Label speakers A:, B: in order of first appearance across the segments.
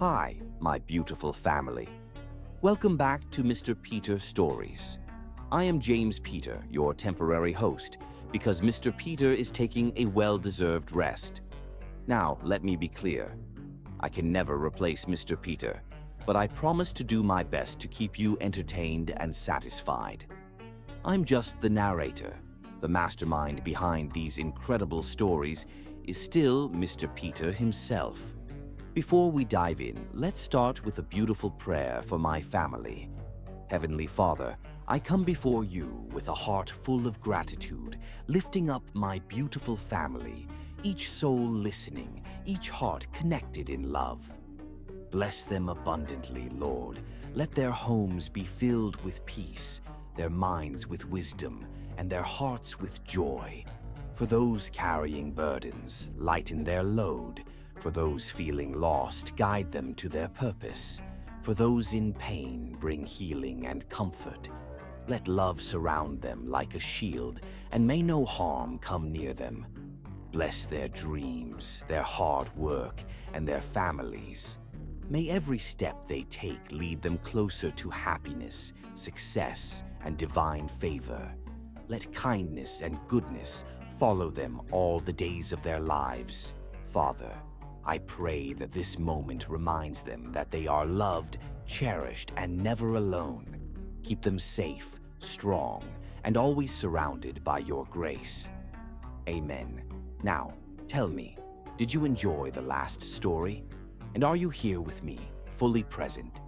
A: Hi, my beautiful family. Welcome back to Mr. Peter Stories. I am James Peter, your temporary host, because Mr. Peter is taking a well-deserved rest. Now, let me be clear. I can never replace Mr. Peter, but I promise to do my best to keep you entertained and satisfied. I'm just the narrator. The mastermind behind these incredible stories is still Mr. Peter himself. Before we dive in, let's start with a beautiful prayer for my family. Heavenly Father, I come before you with a heart full of gratitude, lifting up my beautiful family, each soul listening, each heart connected in love. Bless them abundantly, Lord. Let their homes be filled with peace, their minds with wisdom, and their hearts with joy. For those carrying burdens, lighten their load. For those feeling lost, guide them to their purpose. For those in pain, bring healing and comfort. Let love surround them like a shield, and may no harm come near them. Bless their dreams, their hard work, and their families. May every step they take lead them closer to happiness, success, and divine favor. Let kindness and goodness follow them all the days of their lives. Father, I pray that this moment reminds them that they are loved, cherished, and never alone. Keep them safe, strong, and always surrounded by your grace. Amen. Now, tell me, did you enjoy the last story? And are you here with me, fully present?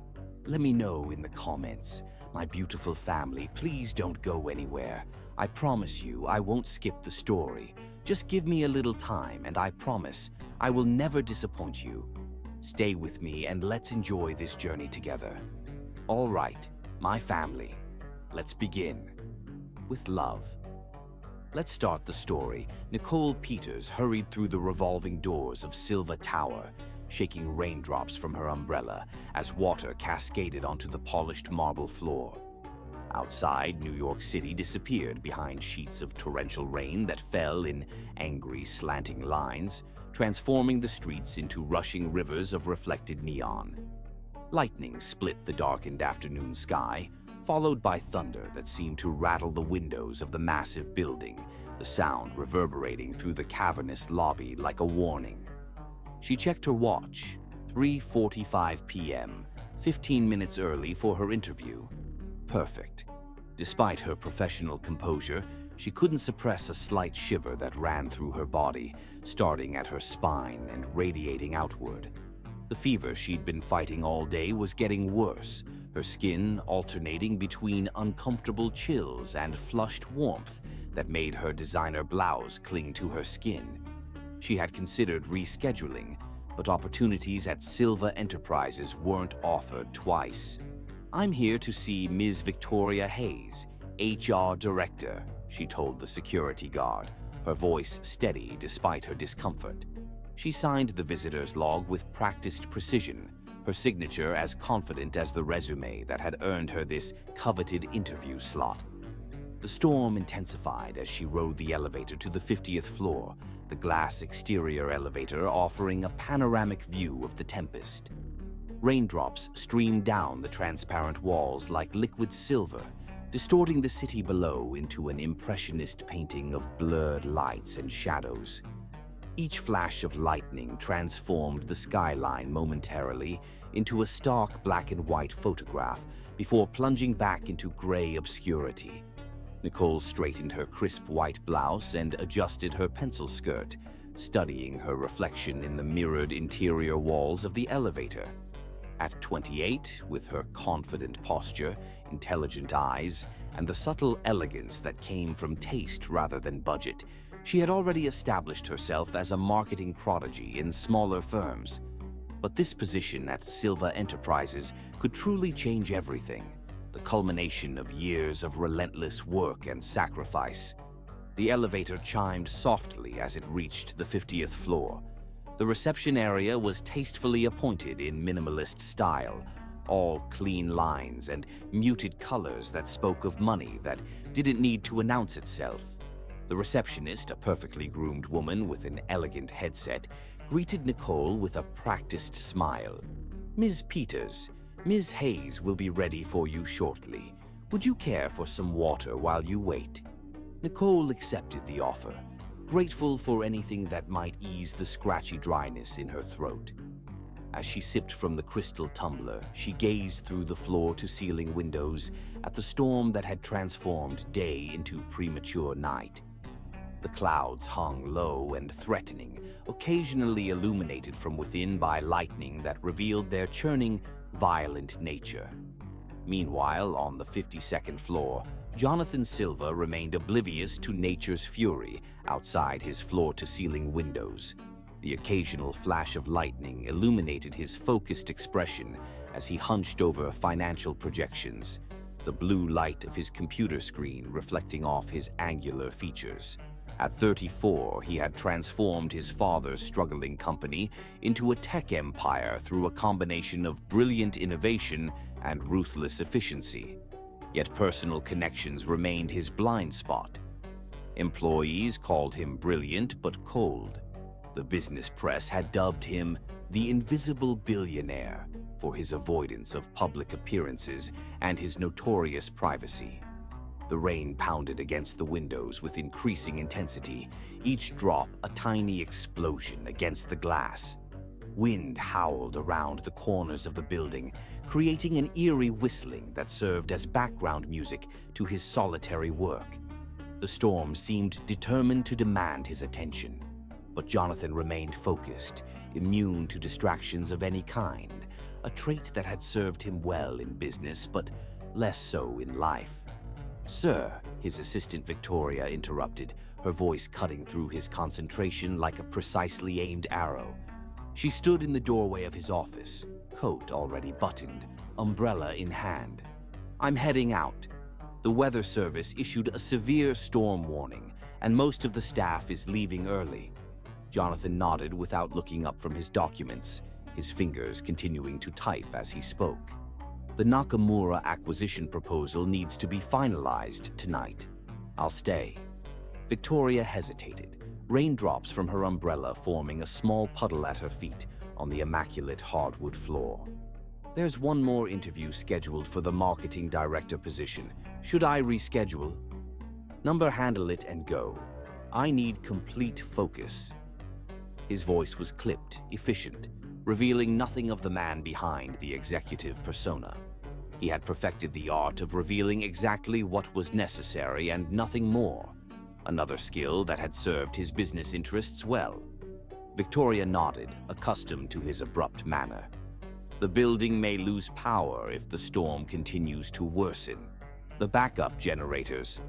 A: Let me know in the comments. My beautiful family, please don't go anywhere. I promise you I won't skip the story. Just give me a little time and I promise I will never disappoint you. Stay with me and let's enjoy this journey together. All right, my family, let's begin. With love. Let's start the story. Nicole Peters hurried through the revolving doors of Silva Tower, shaking raindrops from her umbrella as water cascaded onto the polished marble floor. Outside, New York City disappeared behind sheets of torrential rain that fell in angry, slanting lines, transforming the streets into rushing rivers of reflected neon. Lightning split the darkened afternoon sky, followed by thunder that seemed to rattle the windows of the massive building, the sound reverberating through the cavernous lobby like a warning. She checked her watch, 3:45 p.m., 15 minutes early for her interview. Perfect. Despite her professional composure, she couldn't suppress a slight shiver that ran through her body, starting at her spine and radiating outward. The fever she'd been fighting all day was getting worse, her skin alternating between uncomfortable chills and flushed warmth that made her designer blouse cling to her skin. She had considered rescheduling, but opportunities at Silva Enterprises weren't offered twice. "I'm here to see Ms. Victoria Hayes, HR Director," she told the security guard, her voice steady despite her discomfort. She signed the visitor's log with practiced precision, her signature as confident as the resume that had earned her this coveted interview slot. The storm intensified as she rode the elevator to the 50th floor, the glass exterior elevator offering a panoramic view of the tempest. Raindrops streamed down the transparent walls like liquid silver, distorting the city below into an impressionist painting of blurred lights and shadows. Each flash of lightning transformed the skyline momentarily into a stark black and white photograph before plunging back into gray obscurity. Nicole straightened her crisp white blouse and adjusted her pencil skirt, studying her reflection in the mirrored interior walls of the elevator. At 28, with her confident posture, intelligent eyes, and the subtle elegance that came from taste rather than budget, she had already established herself as a marketing prodigy in smaller firms. But this position at Silva Enterprises could truly change everything, the culmination of years of relentless work and sacrifice. The elevator chimed softly as it reached the 50th floor. The reception area was tastefully appointed in minimalist style, all clean lines and muted colors that spoke of money that didn't need to announce itself. The receptionist, a perfectly groomed woman with an elegant headset, greeted Nicole with a practiced smile. Ms. Peters, Ms. Hayes will be ready for you shortly. Would you care for some water while you wait?" Nicole accepted the offer, grateful for anything that might ease the scratchy dryness in her throat. As she sipped from the crystal tumbler, she gazed through the floor-to-ceiling windows at the storm that had transformed day into premature night. The clouds hung low and threatening, occasionally illuminated from within by lightning that revealed their churning, violent nature. Meanwhile, on the 52nd floor, Jonathan Silva remained oblivious to nature's fury outside his floor-to-ceiling windows. The occasional flash of lightning illuminated his focused expression as he hunched over financial projections, the blue light of his computer screen reflecting off his angular features. At 34, he had transformed his father's struggling company into a tech empire through a combination of brilliant innovation and ruthless efficiency. Yet personal connections remained his blind spot. Employees called him brilliant but cold. The business press had dubbed him the Invisible Billionaire for his avoidance of public appearances and his notorious privacy. The rain pounded against the windows with increasing intensity, each drop a tiny explosion against the glass. Wind howled around the corners of the building, creating an eerie whistling that served as background music to his solitary work. The storm seemed determined to demand his attention. But Jonathan remained focused, immune to distractions of any kind, a trait that had served him well in business, but less so in life. "Sir," his assistant Victoria interrupted, her voice cutting through his concentration like a precisely aimed arrow. She stood in the doorway of his office, coat already buttoned, umbrella in hand. "I'm heading out. The Weather Service issued a severe storm warning, and most of the staff is leaving early." Jonathan nodded without looking up from his documents, his fingers continuing to type as he spoke. "The Nakamura acquisition proposal needs to be finalized tonight. I'll stay." Victoria hesitated, raindrops from her umbrella forming a small puddle at her feet on the immaculate hardwood floor. "There's one more interview scheduled for the marketing director position. Should I reschedule?" "Number, handle it and go. I need complete focus." His voice was clipped, efficient, revealing nothing of the man behind the executive persona. He had perfected the art of revealing exactly what was necessary and nothing more, another skill that had served his business interests well. Victoria nodded, accustomed to his abrupt manner. "The building may lose power if the storm continues to worsen. The backup generators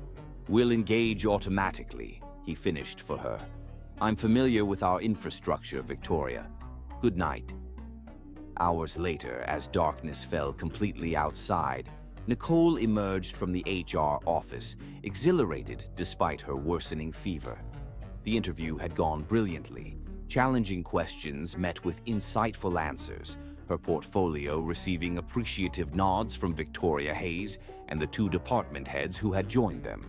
A: will engage automatically," he finished for her. "I'm familiar with our infrastructure, Victoria. Good night." Hours later, as darkness fell completely outside, Nicole emerged from the HR office, exhilarated despite her worsening fever. The interview had gone brilliantly, challenging questions met with insightful answers, her portfolio receiving appreciative nods from Victoria Hayes and the two department heads who had joined them.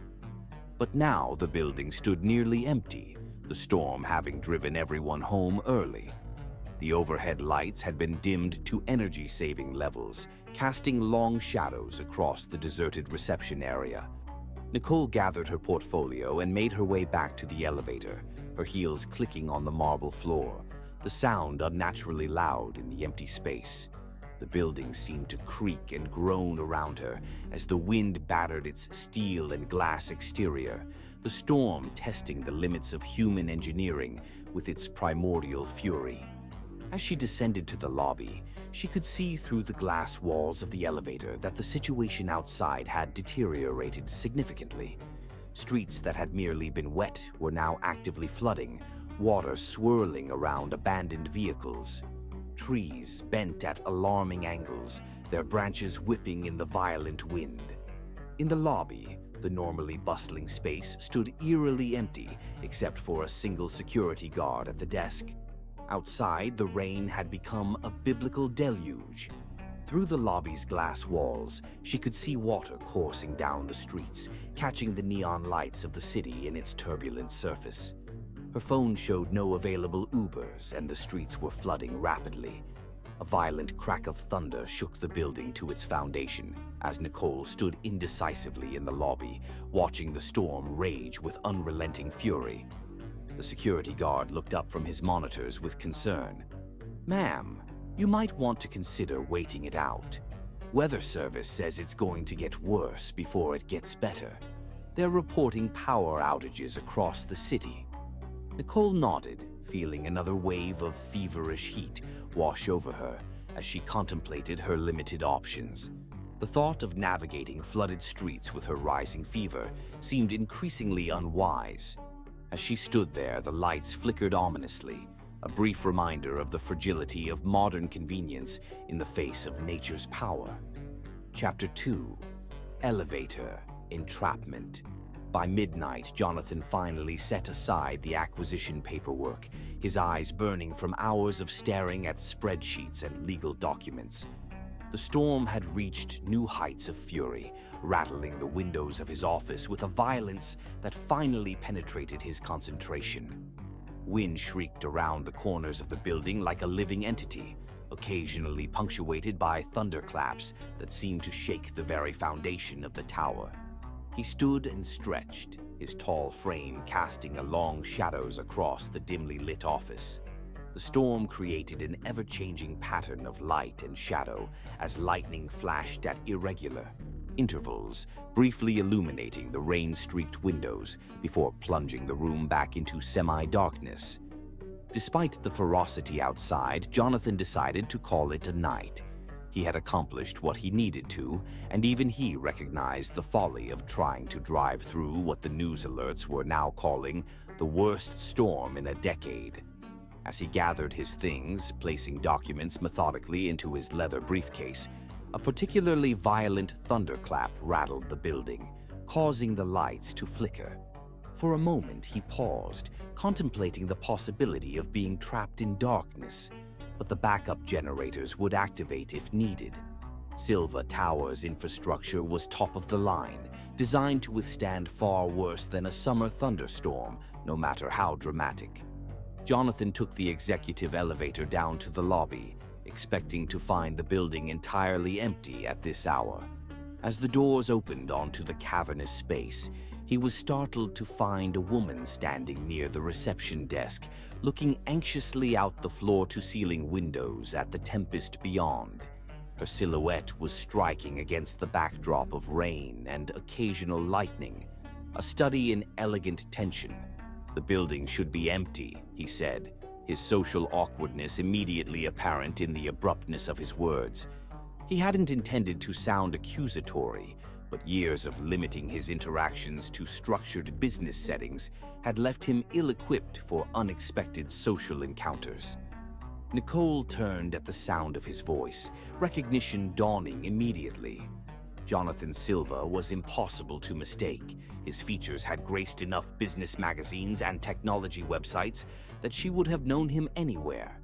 A: But now the building stood nearly empty, the storm having driven everyone home early. The overhead lights had been dimmed to energy-saving levels, casting long shadows across the deserted reception area. Nicole gathered her portfolio and made her way back to the elevator, her heels clicking on the marble floor, the sound unnaturally loud in the empty space. The building seemed to creak and groan around her as the wind battered its steel and glass exterior, the storm testing the limits of human engineering with its primordial fury. As she descended to the lobby, she could see through the glass walls of the elevator that the situation outside had deteriorated significantly. Streets that had merely been wet were now actively flooding, water swirling around abandoned vehicles. Trees bent at alarming angles, their branches whipping in the violent wind. In the lobby, the normally bustling space stood eerily empty except for a single security guard at the desk. Outside, the rain had become a biblical deluge. Through the lobby's glass walls, she could see water coursing down the streets, catching the neon lights of the city in its turbulent surface. Her phone showed no available Ubers, and the streets were flooding rapidly. A violent crack of thunder shook the building to its foundation as Nicole stood indecisively in the lobby, watching the storm rage with unrelenting fury. The security guard looked up from his monitors with concern. "Ma'am, you might want to consider waiting it out. Weather Service says it's going to get worse before it gets better. They're reporting power outages across the city." Nicole nodded, feeling another wave of feverish heat wash over her as she contemplated her limited options. The thought of navigating flooded streets with her rising fever seemed increasingly unwise. As she stood there, the lights flickered ominously, a brief reminder of the fragility of modern convenience in the face of nature's power. Chapter 2: Elevator Entrapment. By midnight, Jonathan finally set aside the acquisition paperwork, his eyes burning from hours of staring at spreadsheets and legal documents. The storm had reached new heights of fury, rattling the windows of his office with a violence that finally penetrated his concentration. Wind shrieked around the corners of the building like a living entity, occasionally punctuated by thunderclaps that seemed to shake the very foundation of the tower. He stood and stretched, his tall frame casting long shadows across the dimly lit office. The storm created an ever-changing pattern of light and shadow as lightning flashed at irregular intervals, briefly illuminating the rain-streaked windows before plunging the room back into semi-darkness. Despite the ferocity outside, Jonathan decided to call it a night. He had accomplished what he needed to, and even he recognized the folly of trying to drive through what the news alerts were now calling the worst storm in a decade. As he gathered his things, placing documents methodically into his leather briefcase, a particularly violent thunderclap rattled the building, causing the lights to flicker. For a moment, he paused, contemplating the possibility of being trapped in darkness, but the backup generators would activate if needed. Silva Tower's infrastructure was top of the line, designed to withstand far worse than a summer thunderstorm, no matter how dramatic. Jonathan took the executive elevator down to the lobby, expecting to find the building entirely empty at this hour. As the doors opened onto the cavernous space, he was startled to find a woman standing near the reception desk, looking anxiously out the floor-to-ceiling windows at the tempest beyond. Her silhouette was striking against the backdrop of rain and occasional lightning, a study in elegant tension. "The building should be empty," he said, his social awkwardness immediately apparent in the abruptness of his words. He hadn't intended to sound accusatory, but years of limiting his interactions to structured business settings had left him ill-equipped for unexpected social encounters. Nicole turned at the sound of his voice, recognition dawning immediately. Jonathan Silva was impossible to mistake. His features had graced enough business magazines and technology websites that she would have known him anywhere.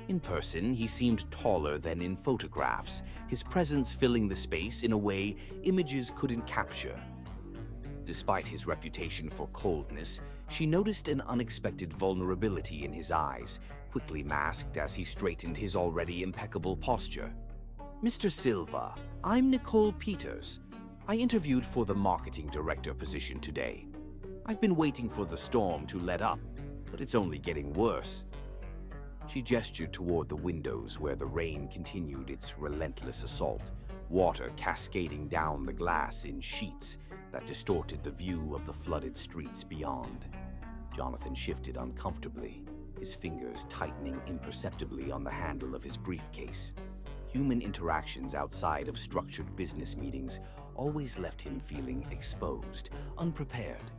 A: In person, he seemed taller than in photographs, his presence filling the space in a way images couldn't capture. Despite his reputation for coldness, she noticed an unexpected vulnerability in his eyes, quickly masked as he straightened his already impeccable posture. "Mr. Silva, I'm Nicole Peters. I interviewed for the marketing director position today. I've been waiting for the storm to let up, but it's only getting worse." She gestured toward the windows where the rain continued its relentless assault, water cascading down the glass in sheets that distorted the view of the flooded streets beyond. Jonathan shifted uncomfortably, his fingers tightening imperceptibly on the handle of his briefcase. Human interactions outside of structured business meetings always left him feeling exposed, unprepared.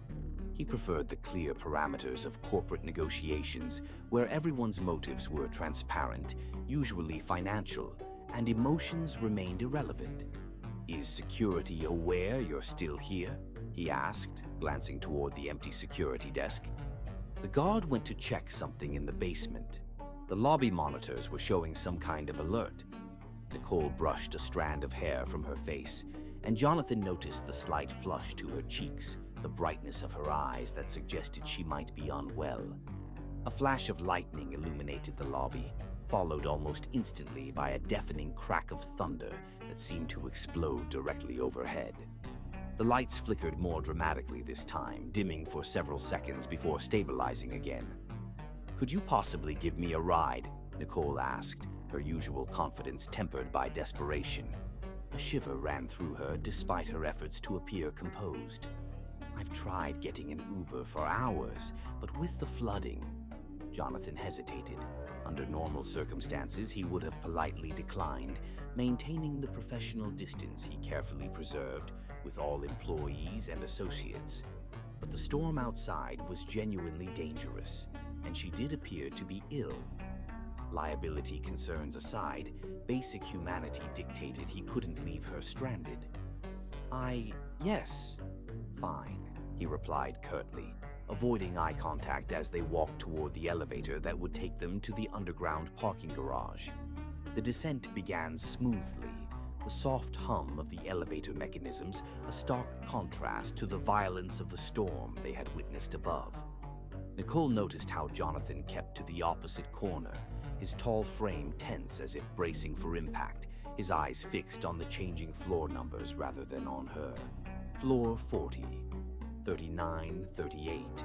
A: He preferred the clear parameters of corporate negotiations, where everyone's motives were transparent, usually financial, and emotions remained irrelevant. "Is security aware you're still here?" he asked, glancing toward the empty security desk. The guard went to check something in the basement. The lobby monitors were showing some kind of alert. Nicole brushed a strand of hair from her face, and Jonathan noticed the slight flush to her cheeks, the brightness of her eyes that suggested she might be unwell. A flash of lightning illuminated the lobby, followed almost instantly by a deafening crack of thunder that seemed to explode directly overhead. The lights flickered more dramatically this time, dimming for several seconds before stabilizing again. "Could you possibly give me a ride?" Nicole asked, her usual confidence tempered by desperation. A shiver ran through her despite her efforts to appear composed. "I've tried getting an Uber for hours, but with the flooding..." Jonathan hesitated. Under normal circumstances, he would have politely declined, maintaining the professional distance he carefully preserved with all employees and associates. But the storm outside was genuinely dangerous, and she did appear to be ill. Liability concerns aside, basic humanity dictated he couldn't leave her stranded. Yes, fine," he replied curtly, avoiding eye contact as they walked toward the elevator that would take them to the underground parking garage. The descent began smoothly, the soft hum of the elevator mechanisms a stark contrast to the violence of the storm they had witnessed above. Nicole noticed how Jonathan kept to the opposite corner, his tall frame tense as if bracing for impact, his eyes fixed on the changing floor numbers rather than on her. Floor 40, 39, 38.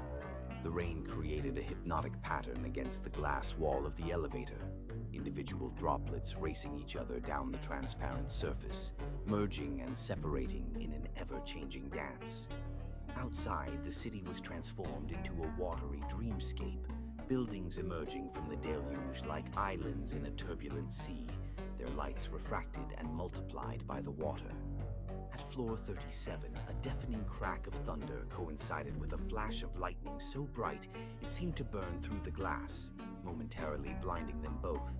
A: The rain created a hypnotic pattern against the glass wall of the elevator, individual droplets racing each other down the transparent surface, merging and separating in an ever-changing dance. Outside, the city was transformed into a watery dreamscape, buildings emerging from the deluge like islands in a turbulent sea, their lights refracted and multiplied by the water. At floor 37, a deafening crack of thunder coincided with a flash of lightning so bright it seemed to burn through the glass, momentarily blinding them both.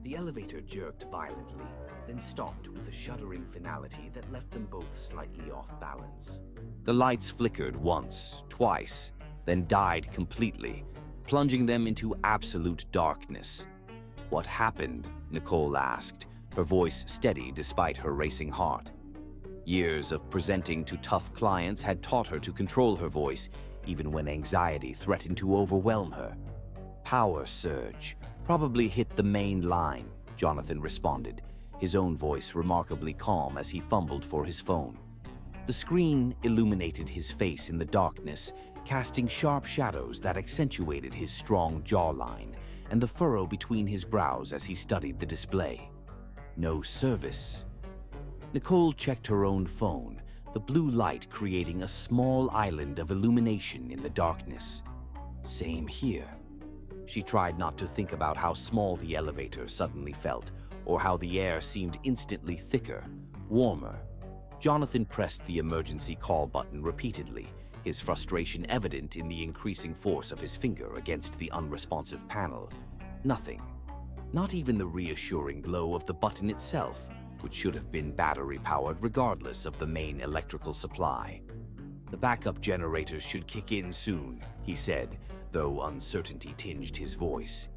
A: The elevator jerked violently, then stopped with a shuddering finality that left them both slightly off balance. The lights flickered once, twice, then died completely, plunging them into absolute darkness. "What happened?" Nicole asked, her voice steady despite her racing heart. Years of presenting to tough clients had taught her to control her voice, even when anxiety threatened to overwhelm her. "Power surge. Probably hit the main line," Jonathan responded, his own voice remarkably calm as he fumbled for his phone. The screen illuminated his face in the darkness, casting sharp shadows that accentuated his strong jawline and the furrow between his brows as he studied the display. "No service." Nicole checked her own phone, the blue light creating a small island of illumination in the darkness. "Same here." She tried not to think about how small the elevator suddenly felt, or how the air seemed instantly thicker, warmer. Jonathan pressed the emergency call button repeatedly, his frustration evident in the increasing force of his finger against the unresponsive panel. Nothing. Not even the reassuring glow of the button itself, which should have been battery-powered regardless of the main electrical supply. "The backup generators should kick in soon," he said, though uncertainty tinged his voice.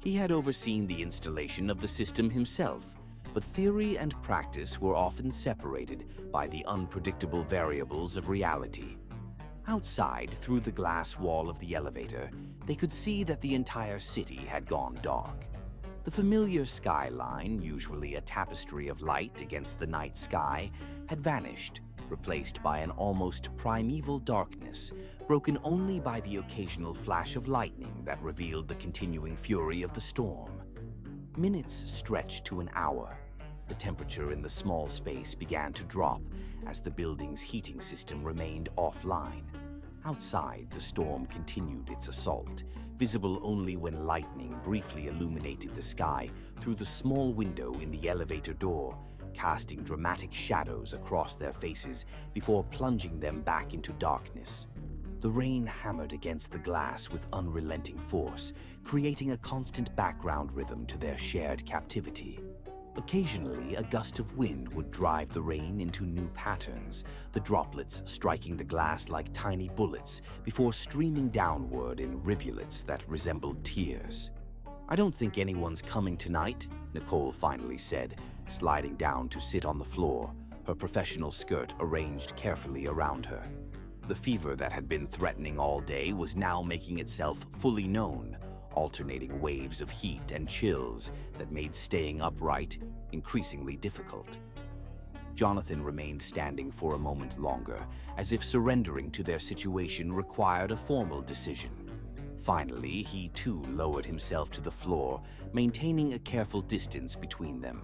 A: He had overseen the installation of the system himself, but theory and practice were often separated by the unpredictable variables of reality. Outside, through the glass wall of the elevator, they could see that the entire city had gone dark. The familiar skyline, usually a tapestry of light against the night sky, had vanished, replaced by an almost primeval darkness, broken only by the occasional flash of lightning that revealed the continuing fury of the storm. Minutes stretched to an hour. The temperature in the small space began to drop as the building's heating system remained offline. Outside, the storm continued its assault, visible only when lightning briefly illuminated the sky through the small window in the elevator door, casting dramatic shadows across their faces before plunging them back into darkness. The rain hammered against the glass with unrelenting force, creating a constant background rhythm to their shared captivity. Occasionally, a gust of wind would drive the rain into new patterns, the droplets striking the glass like tiny bullets before streaming downward in rivulets that resembled tears. "I don't think anyone's coming tonight," Nicole finally said, sliding down to sit on the floor, her professional skirt arranged carefully around her. The fever that had been threatening all day was now making itself fully known, alternating waves of heat and chills that made staying upright increasingly difficult. Jonathan remained standing for a moment longer, as if surrendering to their situation required a formal decision. Finally, he too lowered himself to the floor, maintaining a careful distance between them.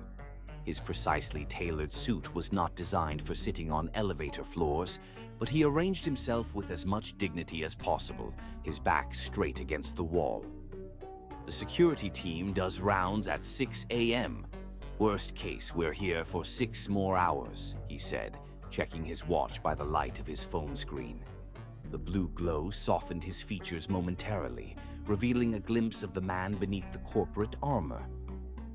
A: His precisely tailored suit was not designed for sitting on elevator floors, but he arranged himself with as much dignity as possible, his back straight against the wall. "The security team does rounds at 6 a.m. Worst case, we're here for 6 more hours," he said, checking his watch by the light of his phone screen. The blue glow softened his features momentarily, revealing a glimpse of the man beneath the corporate armor.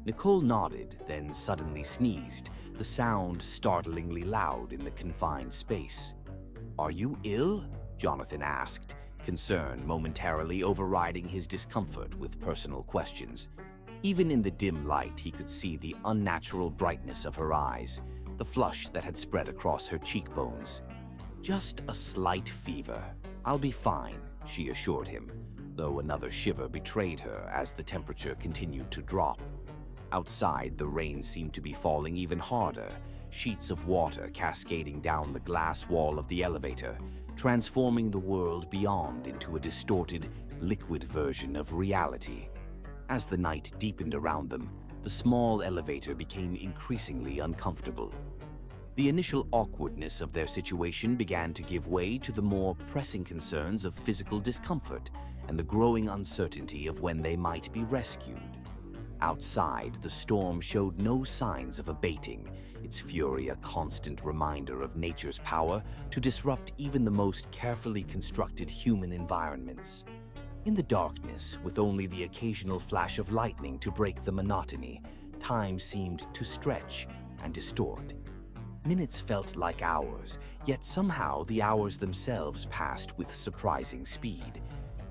A: Nicole nodded, then suddenly sneezed, the sound startlingly loud in the confined space. "Are you ill?" Jonathan asked, concern momentarily overriding his discomfort with personal questions. Even in the dim light, he could see the unnatural brightness of her eyes, the flush that had spread across her cheekbones. "Just a slight fever. I'll be fine," she assured him, though another shiver betrayed her as the temperature continued to drop. Outside, the rain seemed to be falling even harder, sheets of water cascading down the glass wall of the elevator, transforming the world beyond into a distorted, liquid version of reality. As the night deepened around them, the small elevator became increasingly uncomfortable. The initial awkwardness of their situation began to give way to the more pressing concerns of physical discomfort and the growing uncertainty of when they might be rescued. Outside, the storm showed no signs of abating, its fury a constant reminder of nature's power to disrupt even the most carefully constructed human environments. In the darkness, with only the occasional flash of lightning to break the monotony, time seemed to stretch and distort. Minutes felt like hours, yet somehow the hours themselves passed with surprising speed.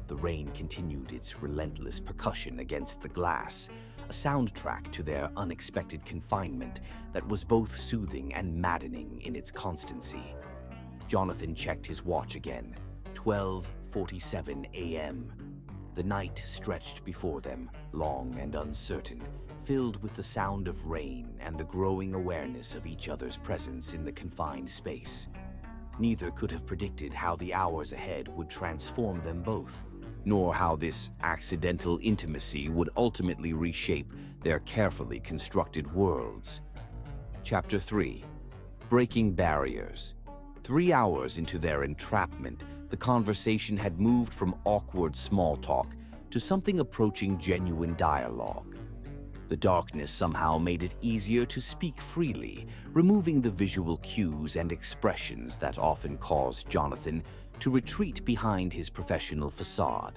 A: The rain continued its relentless percussion against the glass, a soundtrack to their unexpected confinement that was both soothing and maddening in its constancy. Jonathan checked his watch again. 12:47 a.m. The night stretched before them, long and uncertain, filled with the sound of rain and the growing awareness of each other's presence in the confined space. Neither could have predicted how the hours ahead would transform them both, nor how this accidental intimacy would ultimately reshape their carefully constructed worlds. Chapter 3. Breaking Barriers. 3 hours into their entrapment, the conversation had moved from awkward small talk to something approaching genuine dialogue. The darkness somehow made it easier to speak freely, removing the visual cues and expressions that often caused Jonathan to retreat behind his professional facade.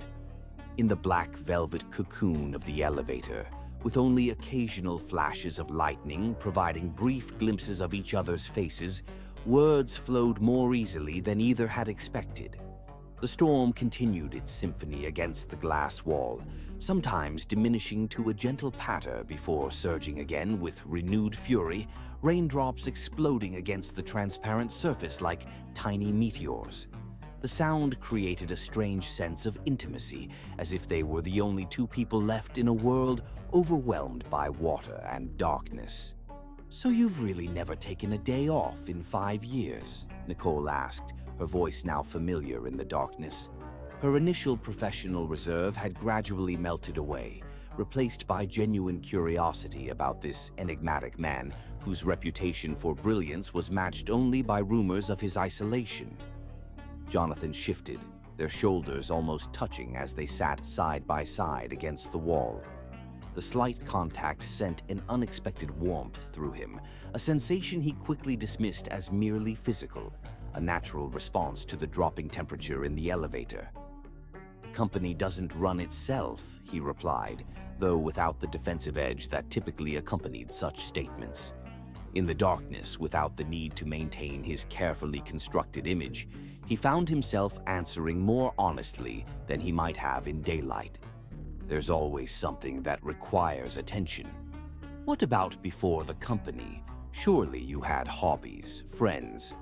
A: In the black velvet cocoon of the elevator, with only occasional flashes of lightning providing brief glimpses of each other's faces, words flowed more easily than either had expected. The storm continued its symphony against the glass wall, sometimes diminishing to a gentle patter before surging again with renewed fury, raindrops exploding against the transparent surface like tiny meteors. The sound created a strange sense of intimacy, as if they were the only two people left in a world overwhelmed by water and darkness. "So you've really never taken a day off in 5 years?" Nicole asked, her voice now familiar in the darkness. Her initial professional reserve had gradually melted away, replaced by genuine curiosity about this enigmatic man whose reputation for brilliance was matched only by rumors of his isolation. Jonathan shifted, their shoulders almost touching as they sat side by side against the wall. The slight contact sent an unexpected warmth through him, a sensation he quickly dismissed as merely physical, a natural response to the dropping temperature in the elevator. "The company doesn't run itself," he replied, though without the defensive edge that typically accompanied such statements. In the darkness, without the need to maintain his carefully constructed image, he found himself answering more honestly than he might have in daylight. "There's always something that requires attention." "What about before the company? Surely you had hobbies, friends?"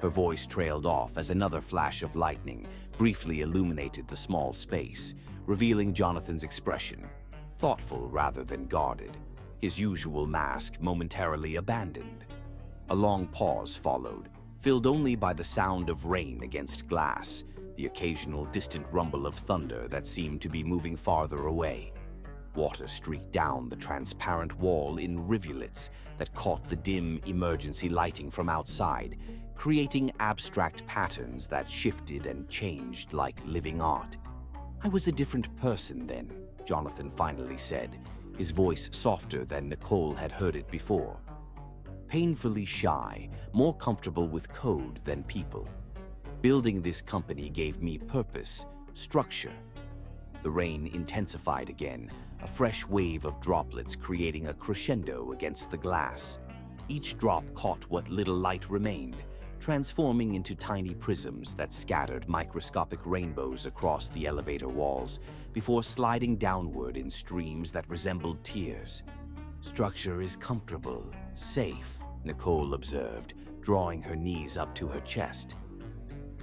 A: Her voice trailed off as another flash of lightning briefly illuminated the small space, revealing Jonathan's expression, thoughtful rather than guarded, his usual mask momentarily abandoned. A long pause followed, filled only by the sound of rain against glass, the occasional distant rumble of thunder that seemed to be moving farther away. Water streaked down the transparent wall in rivulets that caught the dim emergency lighting from outside, creating abstract patterns that shifted and changed like living art. "I was a different person then," Jonathan finally said, his voice softer than Nicole had heard it before. "Painfully shy, more comfortable with code than people. Building this company gave me purpose, structure." The rain intensified again, a fresh wave of droplets creating a crescendo against the glass. Each drop caught what little light remained, transforming into tiny prisms that scattered microscopic rainbows across the elevator walls before sliding downward in streams that resembled tears. "Structure is comfortable, safe," Nicole observed, drawing her knees up to her chest.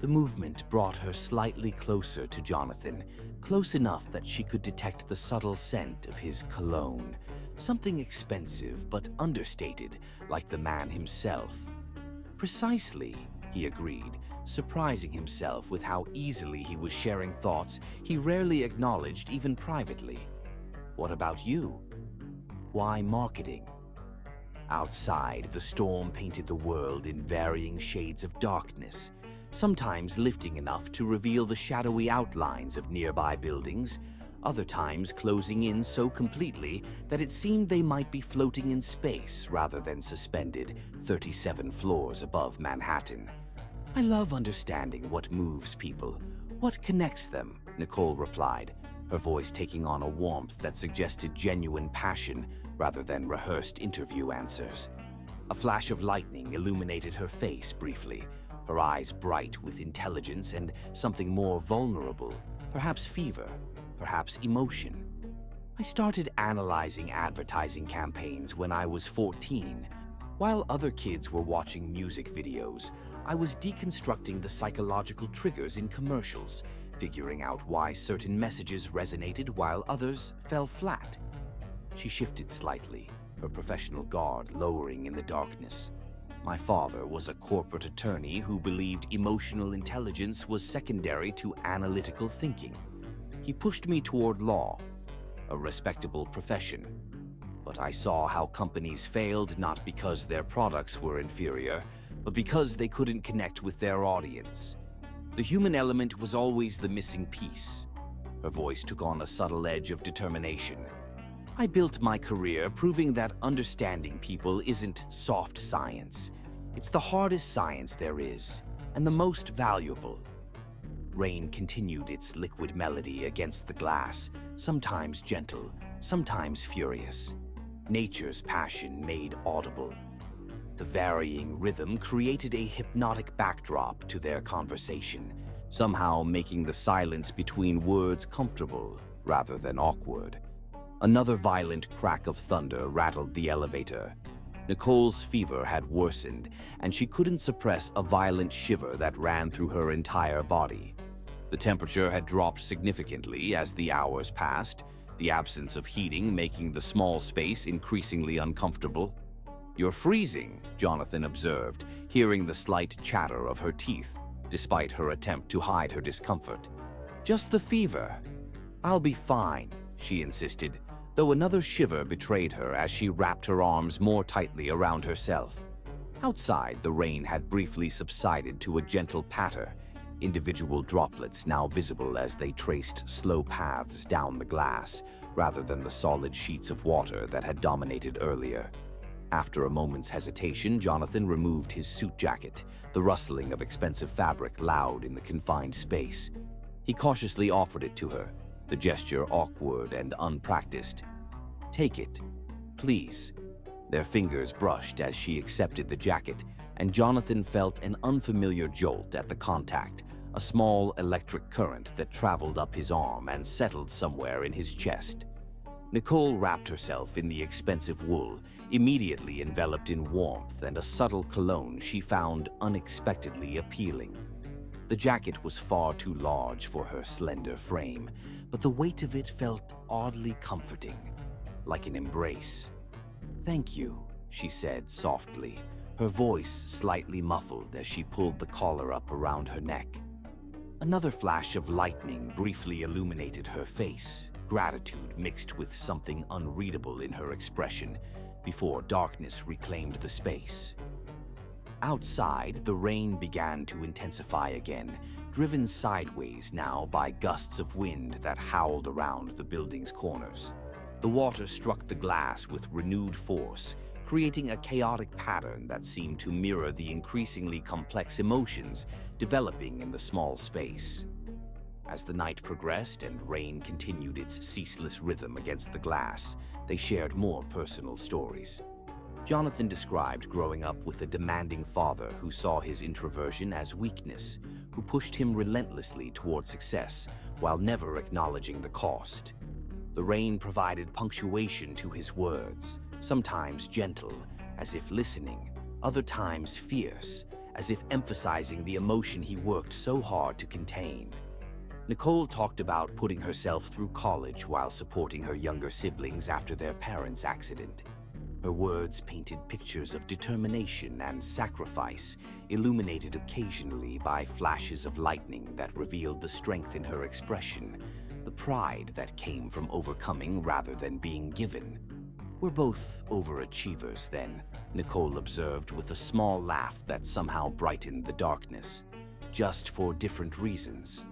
A: The movement brought her slightly closer to Jonathan, close enough that she could detect the subtle scent of his cologne, something expensive but understated, like the man himself. "Precisely," he agreed, surprising himself with how easily he was sharing thoughts he rarely acknowledged even privately. "What about you? Why marketing?" Outside, the storm painted the world in varying shades of darkness, sometimes lifting enough to reveal the shadowy outlines of nearby buildings, other times closing in so completely that it seemed they might be floating in space rather than suspended 37 floors above Manhattan. "I love understanding what moves people, what connects them," Nicole replied, her voice taking on a warmth that suggested genuine passion rather than rehearsed interview answers. A flash of lightning illuminated her face briefly, her eyes bright with intelligence and something more vulnerable, perhaps fever, perhaps emotion. "I started analyzing advertising campaigns when I was 14. While other kids were watching music videos, I was deconstructing the psychological triggers in commercials, figuring out why certain messages resonated while others fell flat." She shifted slightly, her professional guard lowering in the darkness. "My father was a corporate attorney who believed emotional intelligence was secondary to analytical thinking. He pushed me toward law, a respectable profession. But I saw how companies failed not because their products were inferior, but because they couldn't connect with their audience. The human element was always the missing piece." Her voice took on a subtle edge of determination. "I built my career proving that understanding people isn't soft science. It's the hardest science there is, and the most valuable." Rain continued its liquid melody against the glass, sometimes gentle, sometimes furious. Nature's passion made audible. The varying rhythm created a hypnotic backdrop to their conversation, somehow making the silence between words comfortable rather than awkward. Another violent crack of thunder rattled the elevator. Nicole's fever had worsened, and she couldn't suppress a violent shiver that ran through her entire body. The temperature had dropped significantly as the hours passed, the absence of heating making the small space increasingly uncomfortable. "You're freezing," Jonathan observed, hearing the slight chatter of her teeth, despite her attempt to hide her discomfort. "Just the fever." "I'll be fine," she insisted, though another shiver betrayed her as she wrapped her arms more tightly around herself. Outside, the rain had briefly subsided to a gentle patter, individual droplets now visible as they traced slow paths down the glass, rather than the solid sheets of water that had dominated earlier. After a moment's hesitation, Jonathan removed his suit jacket, the rustling of expensive fabric loud in the confined space. He cautiously offered it to her, the gesture awkward and unpracticed. "Take it, please." Their fingers brushed as she accepted the jacket, and Jonathan felt an unfamiliar jolt at the contact, a small electric current that traveled up his arm and settled somewhere in his chest. Nicole wrapped herself in the expensive wool, immediately enveloped in warmth and a subtle cologne she found unexpectedly appealing. The jacket was far too large for her slender frame, but the weight of it felt oddly comforting, like an embrace. "Thank you," she said softly, her voice slightly muffled as she pulled the collar up around her neck. Another flash of lightning briefly illuminated her face, gratitude mixed with something unreadable in her expression, before darkness reclaimed the space. Outside, the rain began to intensify again, driven sideways now by gusts of wind that howled around the building's corners. The water struck the glass with renewed force, creating a chaotic pattern that seemed to mirror the increasingly complex emotions developing in the small space. As the night progressed and rain continued its ceaseless rhythm against the glass, they shared more personal stories. Jonathan described growing up with a demanding father who saw his introversion as weakness, who pushed him relentlessly toward success while never acknowledging the cost. The rain provided punctuation to his words, sometimes gentle, as if listening, other times fierce, as if emphasizing the emotion he worked so hard to contain. Nicole talked about putting herself through college while supporting her younger siblings after their parents' accident. Her words painted pictures of determination and sacrifice, illuminated occasionally by flashes of lightning that revealed the strength in her expression, the pride that came from overcoming rather than being given. "We're both overachievers then," Nicole observed with a small laugh that somehow brightened the darkness. "Just for different reasons."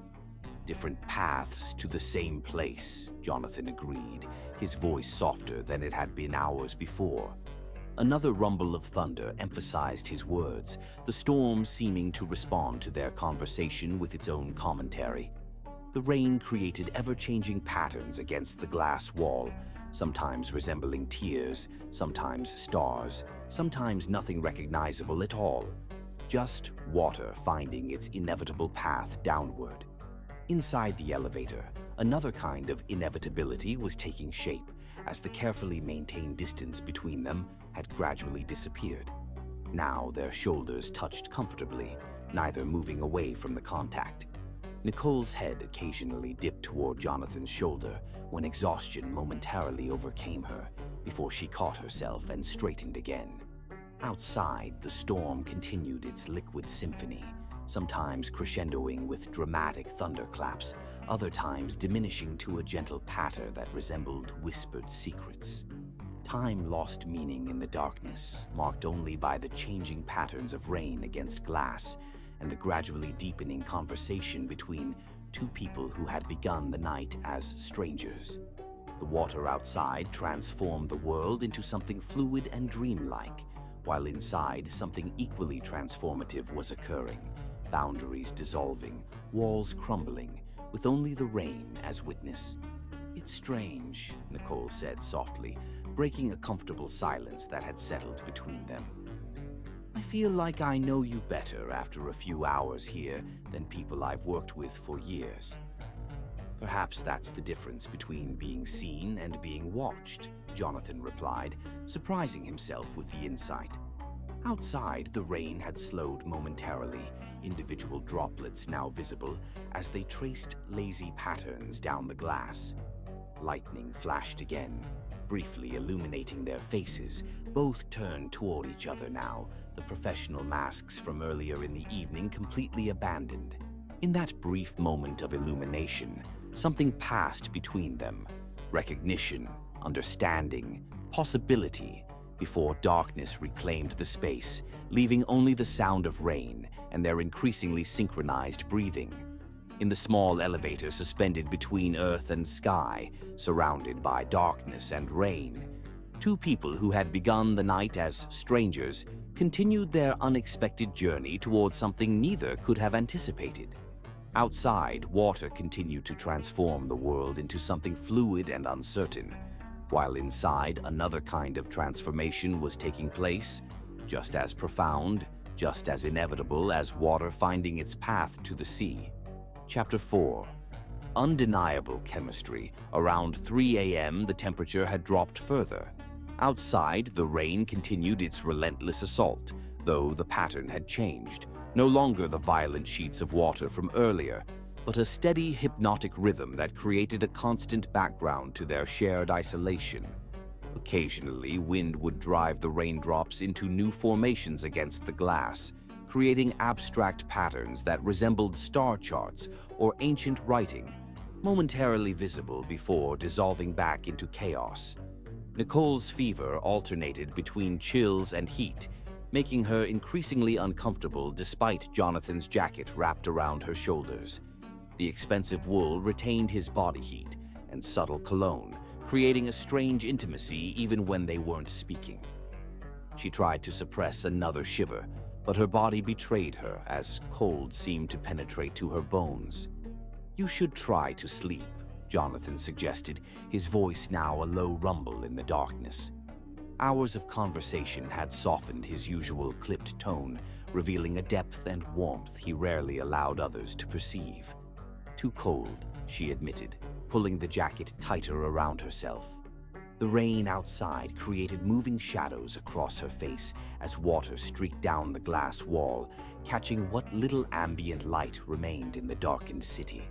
A: "Different paths to the same place," Jonathan agreed, his voice softer than it had been hours before. Another rumble of thunder emphasized his words, the storm seeming to respond to their conversation with its own commentary. The rain created ever-changing patterns against the glass wall, sometimes resembling tears, sometimes stars, sometimes nothing recognizable at all. Just water finding its inevitable path downward. Inside the elevator, another kind of inevitability was taking shape as the carefully maintained distance between them had gradually disappeared. Now their shoulders touched comfortably, neither moving away from the contact. Nicole's head occasionally dipped toward Jonathan's shoulder when exhaustion momentarily overcame her, before she caught herself and straightened again. Outside, the storm continued its liquid symphony, sometimes crescendoing with dramatic thunderclaps, other times diminishing to a gentle patter that resembled whispered secrets. Time lost meaning in the darkness, marked only by the changing patterns of rain against glass and the gradually deepening conversation between two people who had begun the night as strangers. The water outside transformed the world into something fluid and dreamlike, while inside something equally transformative was occurring. Boundaries dissolving, walls crumbling, with only the rain as witness. "It's strange," Nicole said softly, breaking a comfortable silence that had settled between them. "I feel like I know you better after a few hours here than people I've worked with for years." "Perhaps that's the difference between being seen and being watched," Jonathan replied, surprising himself with the insight. Outside, the rain had slowed momentarily, individual droplets now visible as they traced lazy patterns down the glass. Lightning flashed again, briefly illuminating their faces. Both turned toward each other now, the professional masks from earlier in the evening completely abandoned. In that brief moment of illumination, something passed between them. Recognition, understanding, possibility, before darkness reclaimed the space, leaving only the sound of rain and their increasingly synchronized breathing. In the small elevator suspended between earth and sky, surrounded by darkness and rain, two people who had begun the night as strangers continued their unexpected journey towards something neither could have anticipated. Outside, water continued to transform the world into something fluid and uncertain, while inside, another kind of transformation was taking place, just as profound, just as inevitable as water finding its path to the sea. Chapter 4. Undeniable chemistry. Around 3 a.m., the temperature had dropped further. Outside, the rain continued its relentless assault, though the pattern had changed. No longer the violent sheets of water from earlier, but a steady hypnotic rhythm that created a constant background to their shared isolation. Occasionally, wind would drive the raindrops into new formations against the glass, creating abstract patterns that resembled star charts or ancient writing, momentarily visible before dissolving back into chaos. Nicole's fever alternated between chills and heat, making her increasingly uncomfortable despite Jonathan's jacket wrapped around her shoulders. The expensive wool retained his body heat and subtle cologne, creating a strange intimacy even when they weren't speaking. She tried to suppress another shiver, but her body betrayed her as cold seemed to penetrate to her bones. "You should try to sleep," Jonathan suggested, his voice now a low rumble in the darkness. Hours of conversation had softened his usual clipped tone, revealing a depth and warmth he rarely allowed others to perceive. "Too cold," she admitted, pulling the jacket tighter around herself. The rain outside created moving shadows across her face as water streaked down the glass wall, catching what little ambient light remained in the darkened city.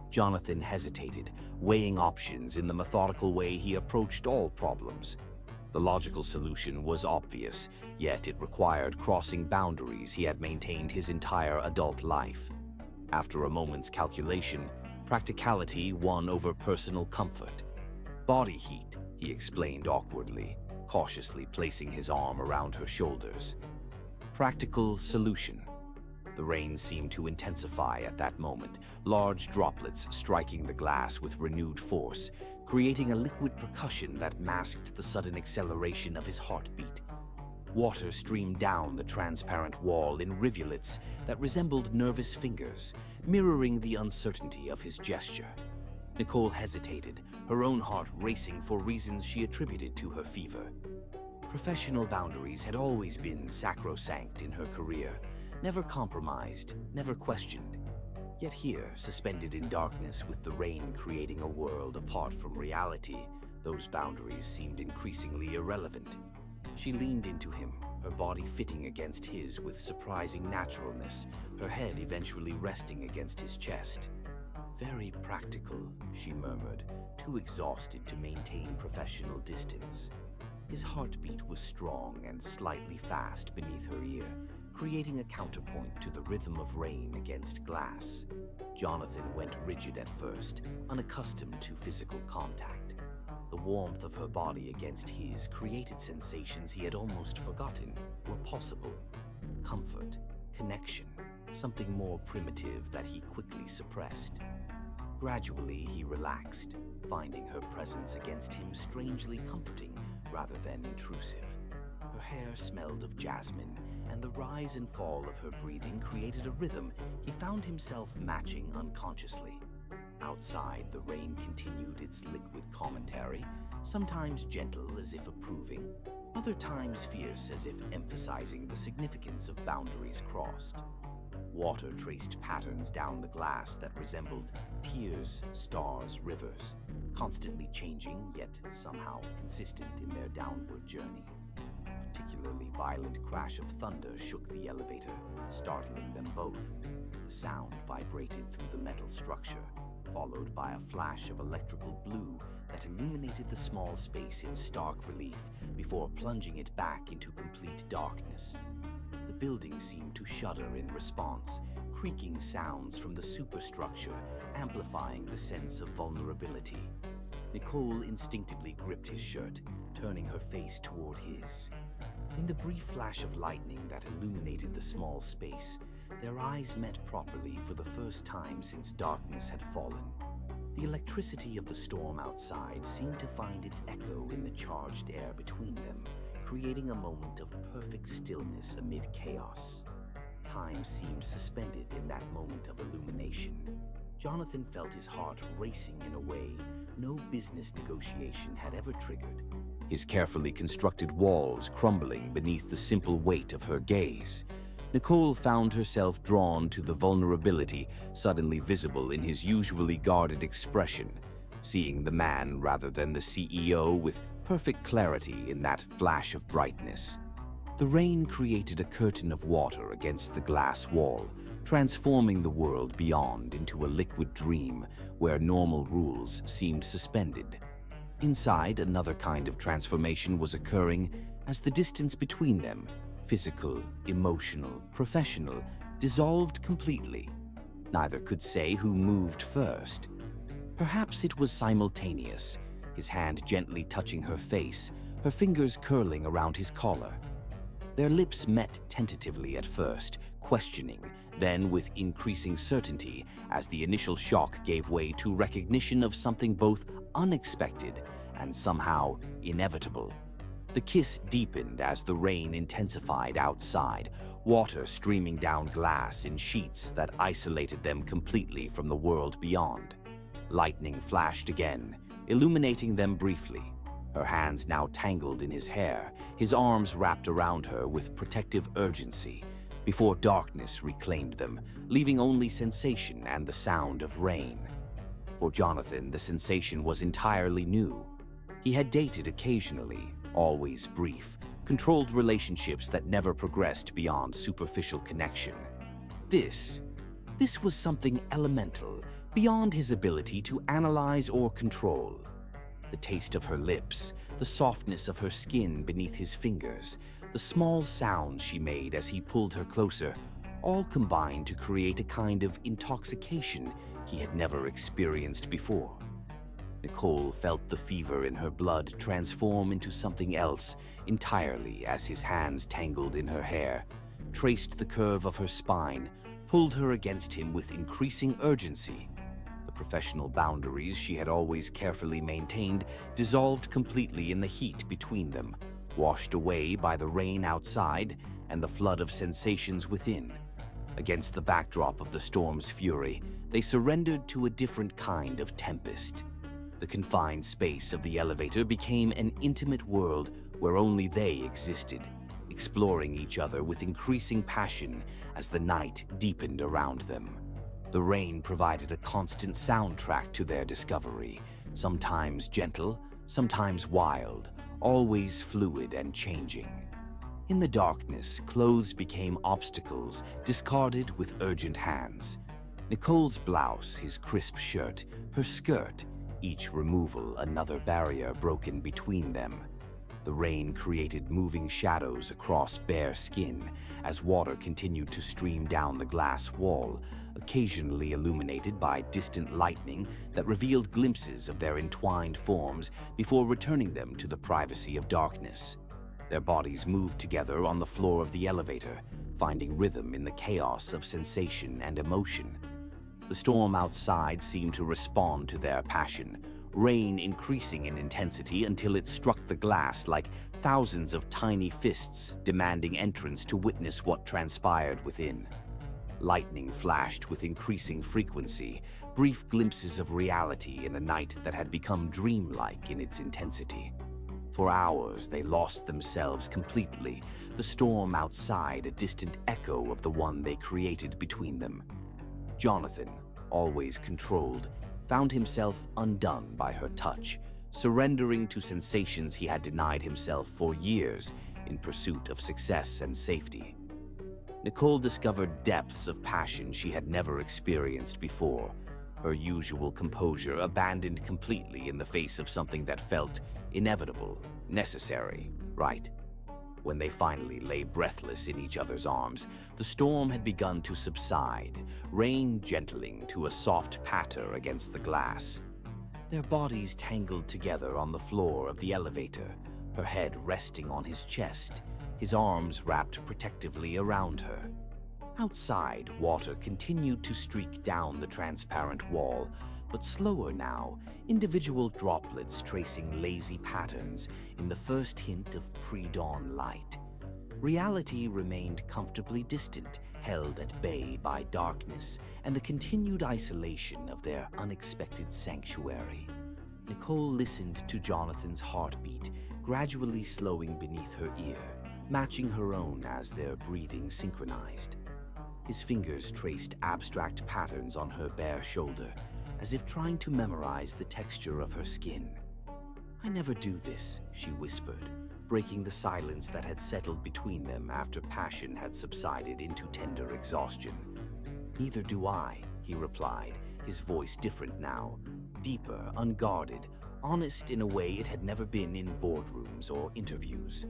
A: Jonathan hesitated, weighing options in the methodical way he approached all problems. The logical solution was obvious, yet it required crossing boundaries he had maintained his entire adult life. After a moment's calculation, practicality won over personal comfort. "Body heat," he explained awkwardly, cautiously placing his arm around her shoulders. "Practical solution." The rain seemed to intensify at that moment, large droplets striking the glass with renewed force, creating a liquid percussion that masked the sudden acceleration of his heartbeat. Water streamed down the transparent wall in rivulets that resembled nervous fingers, mirroring the uncertainty of his gesture. Nicole hesitated, her own heart racing for reasons she attributed to her fever. Professional boundaries had always been sacrosanct in her career, never compromised, never questioned. Yet here, suspended in darkness with the rain creating a world apart from reality, those boundaries seemed increasingly irrelevant. She leaned into him, her body fitting against his with surprising naturalness, her head eventually resting against his chest. "Very practical," she murmured, too exhausted to maintain professional distance. His heartbeat was strong and slightly fast beneath her ear, creating a counterpoint to the rhythm of rain against glass. Jonathan went rigid at first, unaccustomed to physical contact. The warmth of her body against his created sensations he had almost forgotten were possible. Comfort, connection, something more primitive that he quickly suppressed. Gradually, he relaxed, finding her presence against him strangely comforting rather than intrusive. Her hair smelled of jasmine, and the rise and fall of her breathing created a rhythm he found himself matching unconsciously. Outside, the rain continued its liquid commentary, sometimes gentle as if approving, other times fierce as if emphasizing the significance of boundaries crossed. Water traced patterns down the glass that resembled tears, stars, rivers, constantly changing yet somehow consistent in their downward journey. A particularly violent crash of thunder shook the elevator, startling them both. The sound vibrated through the metal structure, followed by a flash of electrical blue that illuminated the small space in stark relief before plunging it back into complete darkness. The building seemed to shudder in response, creaking sounds from the superstructure amplifying the sense of vulnerability. Nicole instinctively gripped his shirt, turning her face toward his. In the brief flash of lightning that illuminated the small space, their eyes met properly for the first time since darkness had fallen. The electricity of the storm outside seemed to find its echo in the charged air between them, creating a moment of perfect stillness amid chaos. Time seemed suspended in that moment of illumination. Jonathan felt his heart racing in a way no business negotiation had ever triggered, his carefully constructed walls crumbling beneath the simple weight of her gaze. Nicole found herself drawn to the vulnerability suddenly visible in his usually guarded expression, seeing the man rather than the CEO with perfect clarity in that flash of brightness. The rain created a curtain of water against the glass wall, transforming the world beyond into a liquid dream where normal rules seemed suspended. Inside, another kind of transformation was occurring as the distance between them, physical, emotional, professional, dissolved completely. Neither could say who moved first. Perhaps it was simultaneous, his hand gently touching her face, her fingers curling around his collar. Their lips met tentatively at first, questioning, then with increasing certainty as the initial shock gave way to recognition of something both unexpected and somehow inevitable. The kiss deepened as the rain intensified outside, water streaming down glass in sheets that isolated them completely from the world beyond. Lightning flashed again, illuminating them briefly. Her hands now tangled in his hair, his arms wrapped around her with protective urgency, before darkness reclaimed them, leaving only sensation and the sound of rain. For Jonathan, the sensation was entirely new. He had dated occasionally, always brief, controlled relationships that never progressed beyond superficial connection. This was something elemental, beyond his ability to analyze or control. The taste of her lips, the softness of her skin beneath his fingers, the small sounds she made as he pulled her closer, all combined to create a kind of intoxication he had never experienced before. Nicole felt the fever in her blood transform into something else entirely as his hands tangled in her hair, traced the curve of her spine, pulled her against him with increasing urgency. The professional boundaries she had always carefully maintained dissolved completely in the heat between them, washed away by the rain outside and the flood of sensations within. Against the backdrop of the storm's fury, they surrendered to a different kind of tempest. The confined space of the elevator became an intimate world where only they existed, exploring each other with increasing passion as the night deepened around them. The rain provided a constant soundtrack to their discovery, sometimes gentle, sometimes wild, always fluid and changing. In the darkness, clothes became obstacles, discarded with urgent hands. Nicole's blouse, his crisp shirt, her skirt, each removal another barrier broken between them. The rain created moving shadows across bare skin as water continued to stream down the glass wall, occasionally illuminated by distant lightning that revealed glimpses of their entwined forms before returning them to the privacy of darkness. Their bodies moved together on the floor of the elevator, finding rhythm in the chaos of sensation and emotion. The storm outside seemed to respond to their passion, rain increasing in intensity until it struck the glass like thousands of tiny fists demanding entrance to witness what transpired within. Lightning flashed with increasing frequency, brief glimpses of reality in a night that had become dreamlike in its intensity. For hours, they lost themselves completely, the storm outside a distant echo of the one they created between them. Jonathan, always controlled, found himself undone by her touch, surrendering to sensations he had denied himself for years in pursuit of success and safety. Nicole discovered depths of passion she had never experienced before, her usual composure abandoned completely in the face of something that felt inevitable, necessary, right? When they finally lay breathless in each other's arms, the storm had begun to subside, rain gentling to a soft patter against the glass. Their bodies tangled together on the floor of the elevator, her head resting on his chest, his arms wrapped protectively around her. Outside, water continued to streak down the transparent wall, but slower now, individual droplets tracing lazy patterns in the first hint of pre-dawn light. Reality remained comfortably distant, held at bay by darkness and the continued isolation of their unexpected sanctuary. Nicole listened to Jonathan's heartbeat, gradually slowing beneath her ear, matching her own as their breathing synchronized. His fingers traced abstract patterns on her bare shoulder, as if trying to memorize the texture of her skin. "I never do this," she whispered, breaking the silence that had settled between them after passion had subsided into tender exhaustion. "Neither do I," he replied, his voice different now, deeper, unguarded, honest in a way it had never been in boardrooms or interviews.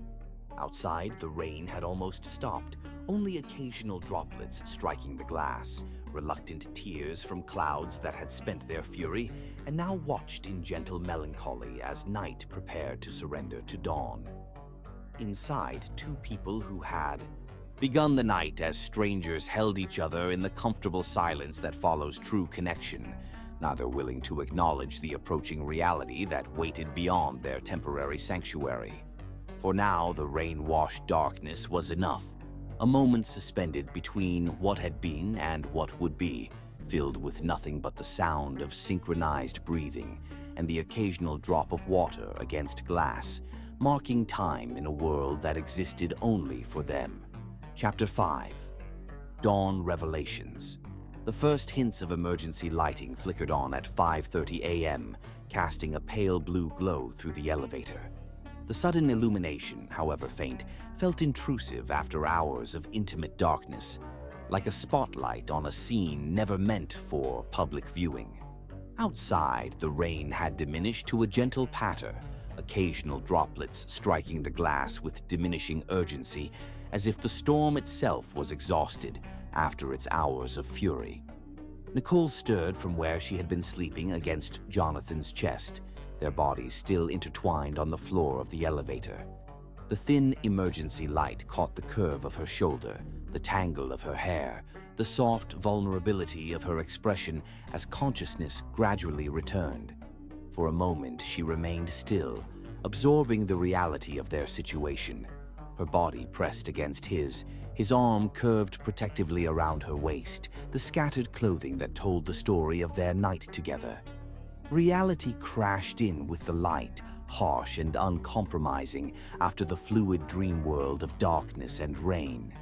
A: Outside, the rain had almost stopped, only occasional droplets striking the glass, reluctant tears from clouds that had spent their fury and now watched in gentle melancholy as night prepared to surrender to dawn. Inside, two people who had begun the night as strangers held each other in the comfortable silence that follows true connection, neither willing to acknowledge the approaching reality that waited beyond their temporary sanctuary. For now, the rain-washed darkness was enough, a moment suspended between what had been and what would be, filled with nothing but the sound of synchronized breathing and the occasional drop of water against glass, marking time in a world that existed only for them. Chapter 5. Dawn Revelations. The first hints of emergency lighting flickered on at 5:30 a.m., casting a pale blue glow through the elevator. The sudden illumination, however faint, felt intrusive after hours of intimate darkness, like a spotlight on a scene never meant for public viewing. Outside, the rain had diminished to a gentle patter, occasional droplets striking the glass with diminishing urgency, as if the storm itself was exhausted after its hours of fury. Nicole stirred from where she had been sleeping against Jonathan's chest, their bodies still intertwined on the floor of the elevator. The thin emergency light caught the curve of her shoulder, the tangle of her hair, the soft vulnerability of her expression as consciousness gradually returned. For a moment, she remained still, absorbing the reality of their situation. Her body pressed against his arm curved protectively around her waist, the scattered clothing that told the story of their night together. Reality crashed in with the light, harsh and uncompromising after the fluid dream world of darkness and rain.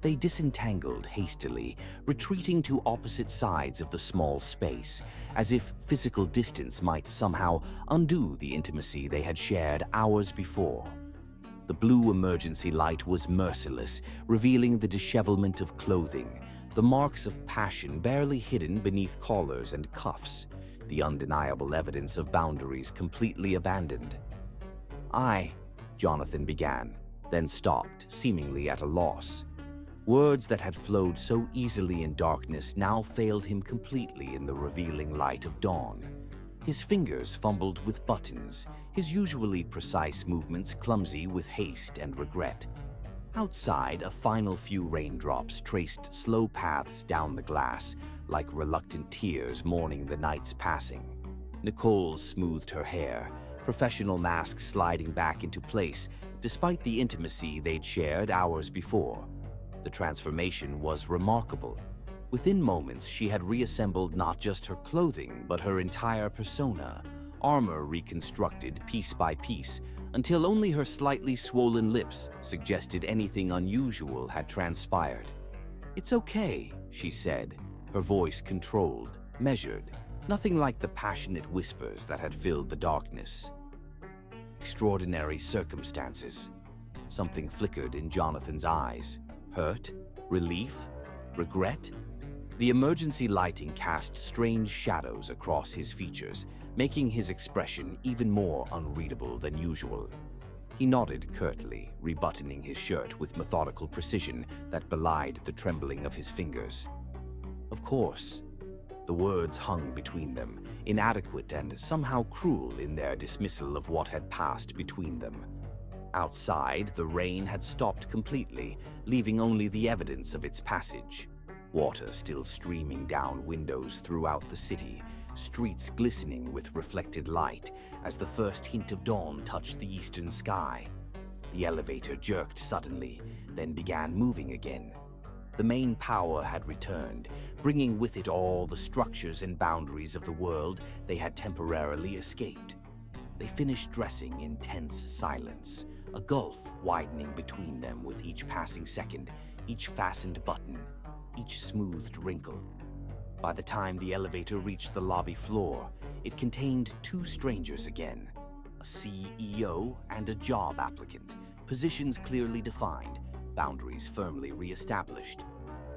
A: They disentangled hastily, retreating to opposite sides of the small space, as if physical distance might somehow undo the intimacy they had shared hours before. The blue emergency light was merciless, revealing the dishevelment of clothing, the marks of passion barely hidden beneath collars and cuffs, the undeniable evidence of boundaries completely abandoned. Jonathan began, then stopped, seemingly at a loss. Words that had flowed so easily in darkness now failed him completely in the revealing light of dawn. His fingers fumbled with buttons, his usually precise movements clumsy with haste and regret. Outside, a final few raindrops traced slow paths down the glass, like reluctant tears mourning the night's passing. Nicole smoothed her hair, professional mask sliding back into place, despite the intimacy they'd shared hours before. The transformation was remarkable. Within moments, she had reassembled not just her clothing, but her entire persona, armor reconstructed piece by piece, until only her slightly swollen lips suggested anything unusual had transpired. "It's okay," she said, her voice controlled, measured, nothing like the passionate whispers that had filled the darkness. Extraordinary circumstances. Something flickered in Jonathan's eyes. Hurt? Relief? Regret? The emergency lighting cast strange shadows across his features, making his expression even more unreadable than usual. He nodded curtly, rebuttoning his shirt with methodical precision that belied the trembling of his fingers. "Of course." The words hung between them, inadequate and somehow cruel in their dismissal of what had passed between them. Outside, the rain had stopped completely, leaving only the evidence of its passage. Water still streaming down windows throughout the city, streets glistening with reflected light as the first hint of dawn touched the eastern sky. The elevator jerked suddenly, then began moving again. The main power had returned, bringing with it all the structures and boundaries of the world they had temporarily escaped. They finished dressing in tense silence, a gulf widening between them with each passing second, each fastened button, each smoothed wrinkle. By the time the elevator reached the lobby floor, it contained two strangers again. a CEO and a job applicant, positions clearly defined, boundaries firmly re-established.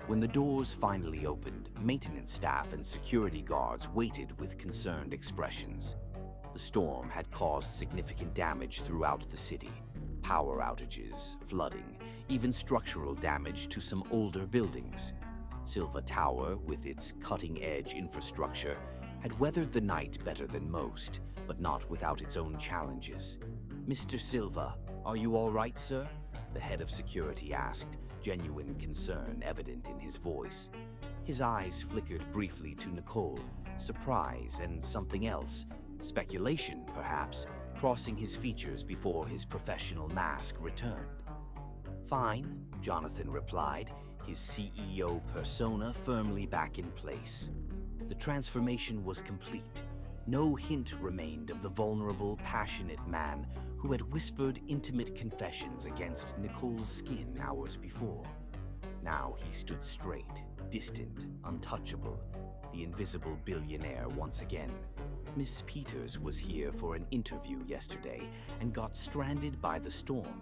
A: When the doors finally opened, maintenance staff and security guards waited with concerned expressions. The storm had caused significant damage throughout the city. Power outages, flooding, even structural damage to some older buildings. Silva Tower, with its cutting-edge infrastructure, had weathered the night better than most, but not without its own challenges. "Mr. Silva, are you all right, sir?" the head of security asked, genuine concern evident in his voice. His eyes flickered briefly to Nicole, surprise and something else, speculation perhaps, crossing his features before his professional mask returned. "Fine," Jonathan replied, his CEO persona firmly back in place. The transformation was complete. No hint remained of the vulnerable, passionate man who had whispered intimate confessions against Nicole's skin hours before. Now he stood straight, distant, untouchable, the invisible billionaire once again. "Miss Peters was here for an interview yesterday and got stranded by the storm.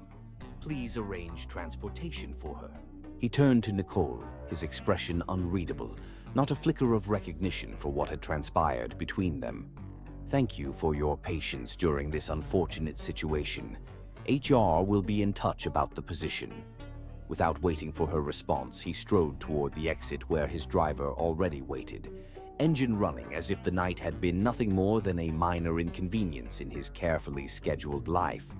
A: Please arrange transportation for her." He turned to Nicole, his expression unreadable, not a flicker of recognition for what had transpired between them. "Thank you for your patience during this unfortunate situation. HR will be in touch about the position." Without waiting for her response, he strode toward the exit where his driver already waited, engine running as if the night had been nothing more than a minor inconvenience in his carefully scheduled life.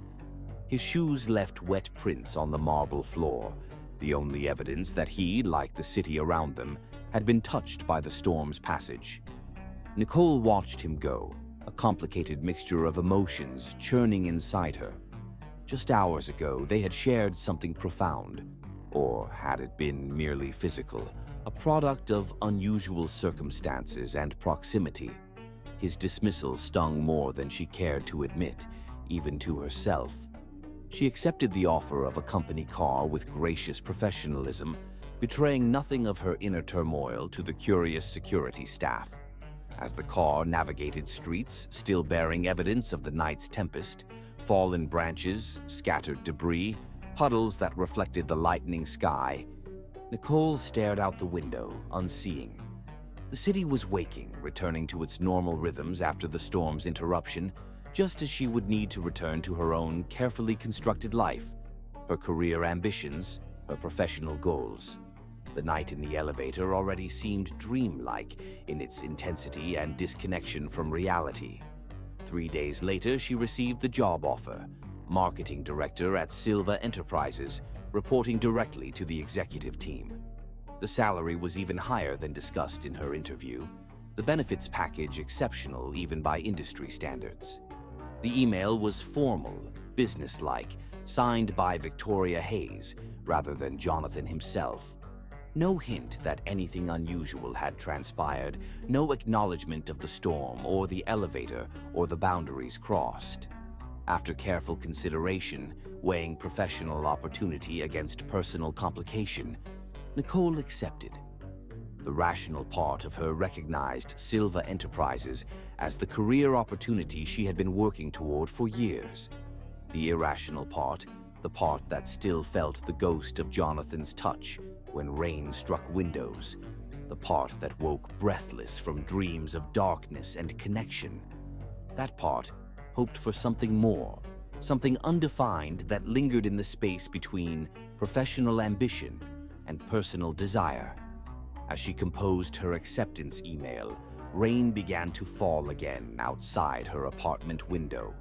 A: His shoes left wet prints on the marble floor, the only evidence that he, like the city around them, had been touched by the storm's passage. Nicole watched him go, a complicated mixture of emotions churning inside her. Just hours ago, they had shared something profound, or had it been merely physical, a product of unusual circumstances and proximity. His dismissal stung more than she cared to admit, even to herself. She accepted the offer of a company car with gracious professionalism, betraying nothing of her inner turmoil to the curious security staff. As the car navigated streets, still bearing evidence of the night's tempest, fallen branches, scattered debris, puddles that reflected the lightening sky, Nicole stared out the window, unseeing. The city was waking, returning to its normal rhythms after the storm's interruption, just as she would need to return to her own carefully constructed life, her career ambitions, her professional goals. The night in the elevator already seemed dreamlike in its intensity and disconnection from reality. 3 days later, she received the job offer, marketing director at Silva Enterprises, reporting directly to the executive team. The salary was even higher than discussed in her interview, the benefits package exceptional even by industry standards. The email was formal, businesslike, signed by Victoria Hayes rather than Jonathan himself. No hint that anything unusual had transpired, no acknowledgement of the storm or the elevator or the boundaries crossed. After careful consideration, weighing professional opportunity against personal complication, Nicole accepted. The rational part of her recognized Silva Enterprises as the career opportunity she had been working toward for years. The irrational part, the part that still felt the ghost of Jonathan's touch when rain struck windows, the part that woke breathless from dreams of darkness and connection. That part hoped for something more, something undefined that lingered in the space between professional ambition and personal desire. As she composed her acceptance email, rain began to fall again outside her apartment window.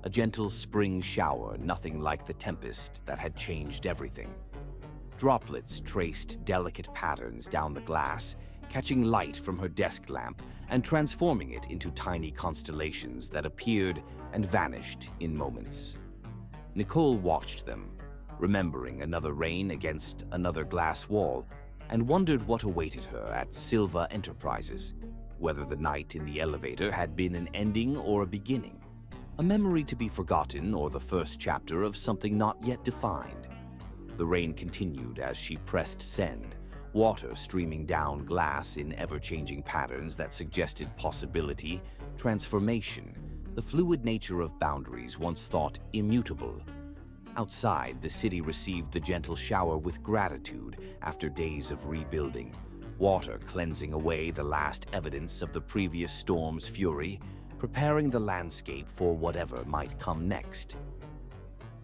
A: A gentle spring shower, nothing like the tempest that had changed everything. Droplets traced delicate patterns down the glass, catching light from her desk lamp and transforming it into tiny constellations that appeared and vanished in moments. Nicole watched them, remembering another rain against another glass wall, and wondered what awaited her at Silva Enterprises, whether the night in the elevator had been an ending or a beginning, a memory to be forgotten or the first chapter of something not yet defined. The rain continued as she pressed send, water streaming down glass in ever-changing patterns that suggested possibility, transformation, the fluid nature of boundaries once thought immutable. Outside, the city received the gentle shower with gratitude after days of rebuilding, water cleansing away the last evidence of the previous storm's fury, preparing the landscape for whatever might come next.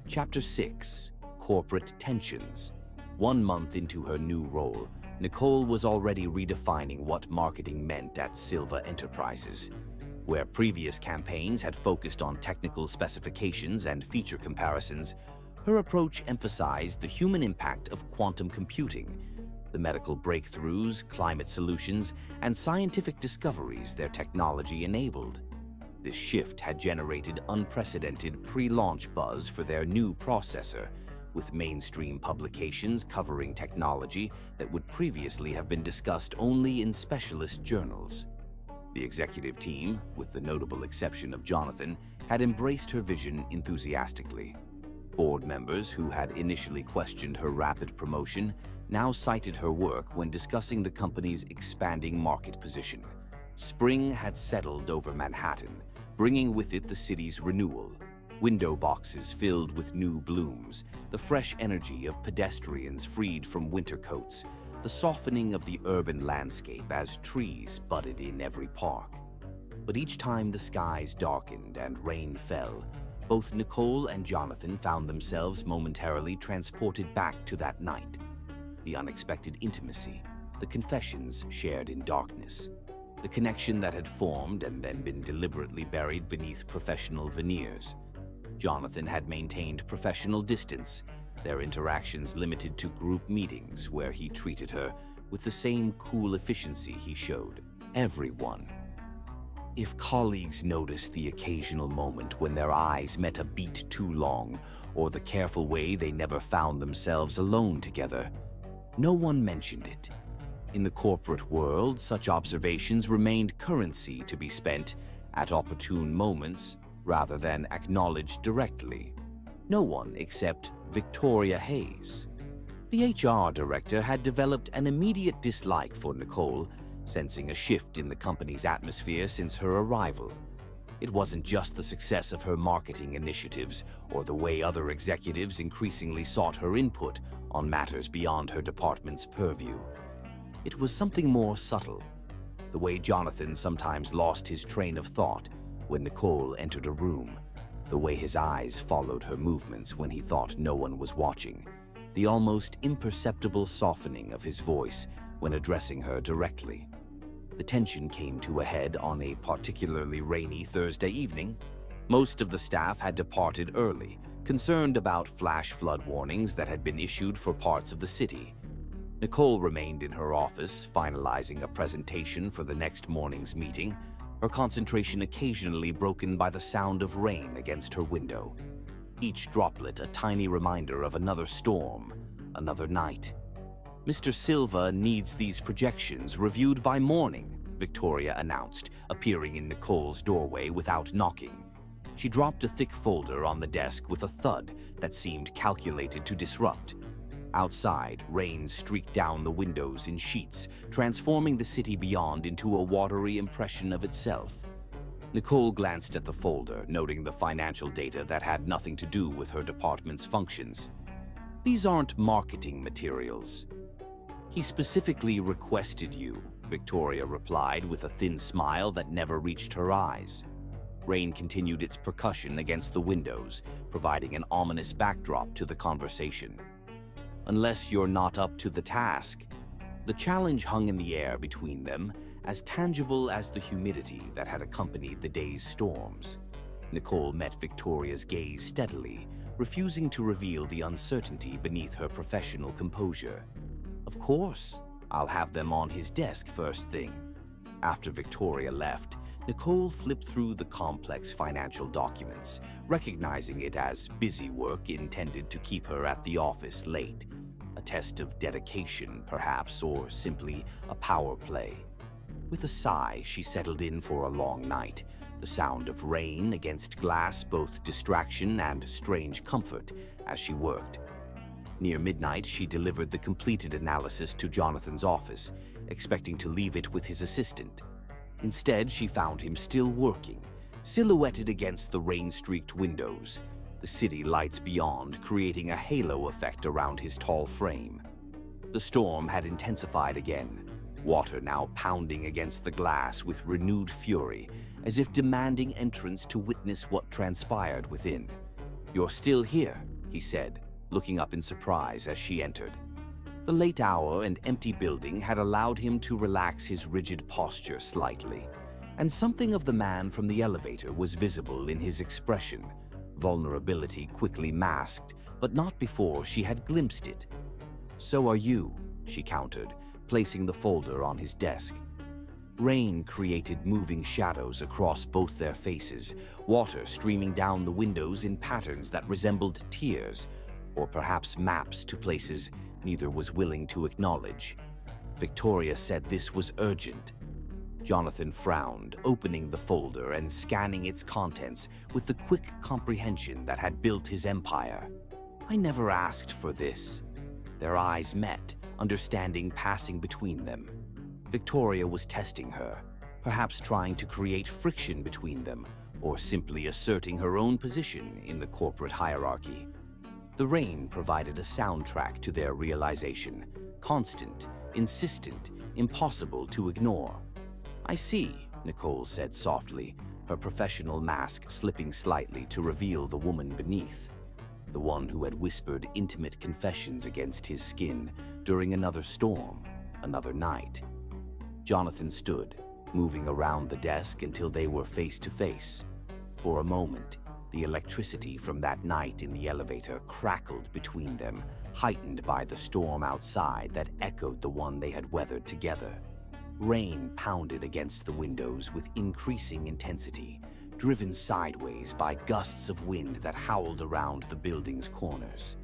A: Chapter 6: Corporate Tensions. 1 month into her new role, Nicole was already redefining what marketing meant at Silva Enterprises. Where previous campaigns had focused on technical specifications and feature comparisons, her approach emphasized the human impact of quantum computing, the medical breakthroughs, climate solutions, and scientific discoveries their technology enabled. This shift had generated unprecedented pre-launch buzz for their new processor, with mainstream publications covering technology that would previously have been discussed only in specialist journals. The executive team, with the notable exception of Jonathan, had embraced her vision enthusiastically. Board members who had initially questioned her rapid promotion now cited her work when discussing the company's expanding market position. Spring had settled over Manhattan, bringing with it the city's renewal. Window boxes filled with new blooms, the fresh energy of pedestrians freed from winter coats, the softening of the urban landscape as trees budded in every park. But each time the skies darkened and rain fell, both Nicole and Jonathan found themselves momentarily transported back to that night. The unexpected intimacy, the confessions shared in darkness, the connection that had formed and then been deliberately buried beneath professional veneers. Jonathan had maintained professional distance, their interactions limited to group meetings where he treated her with the same cool efficiency he showed everyone. If colleagues noticed the occasional moment when their eyes met a beat too long, or the careful way they never found themselves alone together, no one mentioned it. In the corporate world, such observations remained currency to be spent at opportune moments rather than acknowledged directly. No one except Victoria Hayes. The HR director had developed an immediate dislike for Nicole, sensing a shift in the company's atmosphere since her arrival. It wasn't just the success of her marketing initiatives or the way other executives increasingly sought her input on matters beyond her department's purview. It was something more subtle, the way Jonathan sometimes lost his train of thought when Nicole entered a room, the way his eyes followed her movements when he thought no one was watching, the almost imperceptible softening of his voice when addressing her directly. The tension came to a head on a particularly rainy Thursday evening. Most of the staff had departed early, concerned about flash flood warnings that had been issued for parts of the city. Nicole remained in her office, finalizing a presentation for the next morning's meeting, her concentration occasionally broken by the sound of rain against her window. Each droplet a tiny reminder of another storm, another night. "Mr. Silva needs these projections reviewed by morning," Victoria announced, appearing in Nicole's doorway without knocking. She dropped a thick folder on the desk with a thud that seemed calculated to disrupt. Outside, rain streaked down the windows in sheets, transforming the city beyond into a watery impression of itself. Nicole glanced at the folder, noting the financial data that had nothing to do with her department's functions. "These aren't marketing materials." "He specifically requested you," Victoria replied with a thin smile that never reached her eyes. Rain continued its percussion against the windows, providing an ominous backdrop to the conversation. "Unless you're not up to the task." The challenge hung in the air between them, as tangible as the humidity that had accompanied the day's storms. Nicole met Victoria's gaze steadily, refusing to reveal the uncertainty beneath her professional composure. "Of course, I'll have them on his desk first thing." After Victoria left, Nicole flipped through the complex financial documents, recognizing it as busy work intended to keep her at the office late. A test of dedication, perhaps, or simply a power play. With a sigh, she settled in for a long night, the sound of rain against glass both distraction and strange comfort as she worked. Near midnight, she delivered the completed analysis to Jonathan's office, expecting to leave it with his assistant. Instead, she found him still working, silhouetted against the rain-streaked windows, the city lights beyond creating a halo effect around his tall frame. The storm had intensified again, water now pounding against the glass with renewed fury, as if demanding entrance to witness what transpired within. "You're still here," he said, looking up in surprise as she entered. The late hour and empty building had allowed him to relax his rigid posture slightly, and something of the man from the elevator was visible in his expression, vulnerability quickly masked, but not before she had glimpsed it. "So are you," she countered, placing the folder on his desk. Rain created moving shadows across both their faces, water streaming down the windows in patterns that resembled tears, or perhaps maps to places neither was willing to acknowledge. Victoria said this was urgent. Jonathan frowned, opening the folder and scanning its contents with the quick comprehension that had built his empire. "I never asked for this." Their eyes met, understanding passing between them. Victoria was testing her, perhaps trying to create friction between them, or simply asserting her own position in the corporate hierarchy. The rain provided a soundtrack to their realization, constant, insistent, impossible to ignore. "I see," Nicole said softly, her professional mask slipping slightly to reveal the woman beneath, the one who had whispered intimate confessions against his skin during another storm, another night. Jonathan stood, moving around the desk until they were face to face. For a moment, the electricity from that night in the elevator crackled between them, heightened by the storm outside that echoed the one they had weathered together. Rain pounded against the windows with increasing intensity, driven sideways by gusts of wind that howled around the building's corners.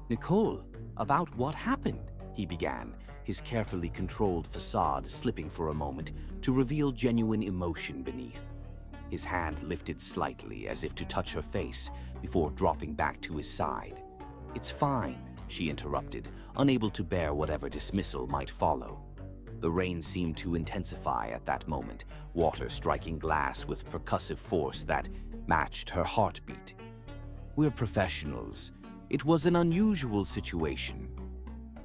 A: "Nicole, about what happened?" he began, his carefully controlled facade slipping for a moment to reveal genuine emotion beneath. His hand lifted slightly as if to touch her face before dropping back to his side. "It's fine," she interrupted, unable to bear whatever dismissal might follow. The rain seemed to intensify at that moment, water striking glass with percussive force that matched her heartbeat. "We're professionals. It was an unusual situation."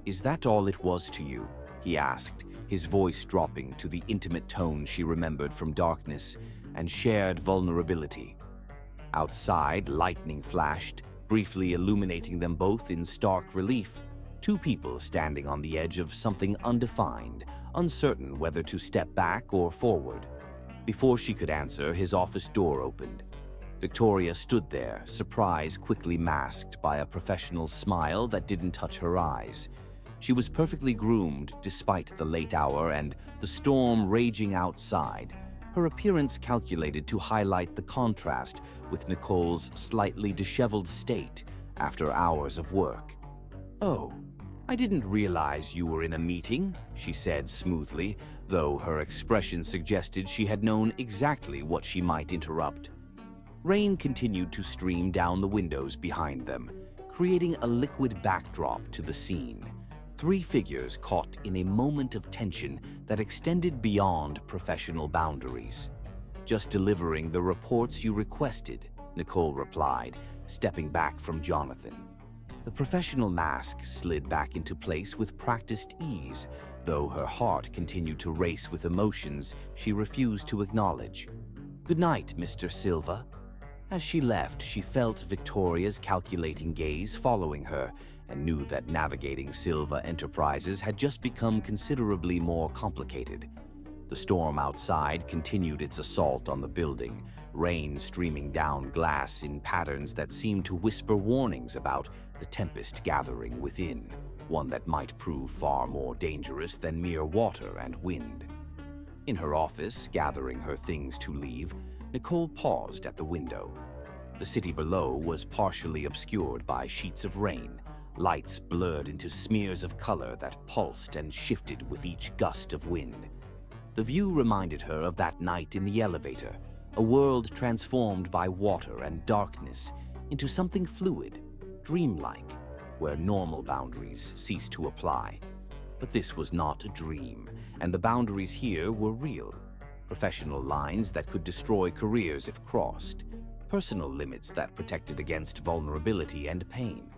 A: "Is that all it was to you?" he asked, his voice dropping to the intimate tone she remembered from darkness and shared vulnerability. Outside, lightning flashed, briefly illuminating them both in stark relief, two people standing on the edge of something undefined, uncertain whether to step back or forward. Before she could answer, his office door opened. Victoria stood there, surprise quickly masked by a professional smile that didn't touch her eyes. She was perfectly groomed despite the late hour and the storm raging outside, her appearance calculated to highlight the contrast with Nicole's slightly disheveled state after hours of work. "Oh, I didn't realize you were in a meeting," she said smoothly, though her expression suggested she had known exactly what she might interrupt. Rain continued to stream down the windows behind them, creating a liquid backdrop to the scene. Three figures caught in a moment of tension that extended beyond professional boundaries. "Just delivering the reports you requested," Nicole replied, stepping back from Jonathan. The professional mask slid back into place with practiced ease, though her heart continued to race with emotions she refused to acknowledge. "Good night, Mr. Silva." As she left, she felt Victoria's calculating gaze following her and knew that navigating Silva Enterprises had just become considerably more complicated. The storm outside continued its assault on the building, rain streaming down glass in patterns that seemed to whisper warnings about the tempest gathering within, one that might prove far more dangerous than mere water and wind. In her office, gathering her things to leave, Nicole paused at the window. The city below was partially obscured by sheets of rain, lights blurred into smears of color that pulsed and shifted with each gust of wind. The view reminded her of that night in the elevator, a world transformed by water and darkness into something fluid, dreamlike, where normal boundaries ceased to apply. But this was not a dream, and the boundaries here were real, professional lines that could destroy careers if crossed, personal limits that protected against vulnerability and pain.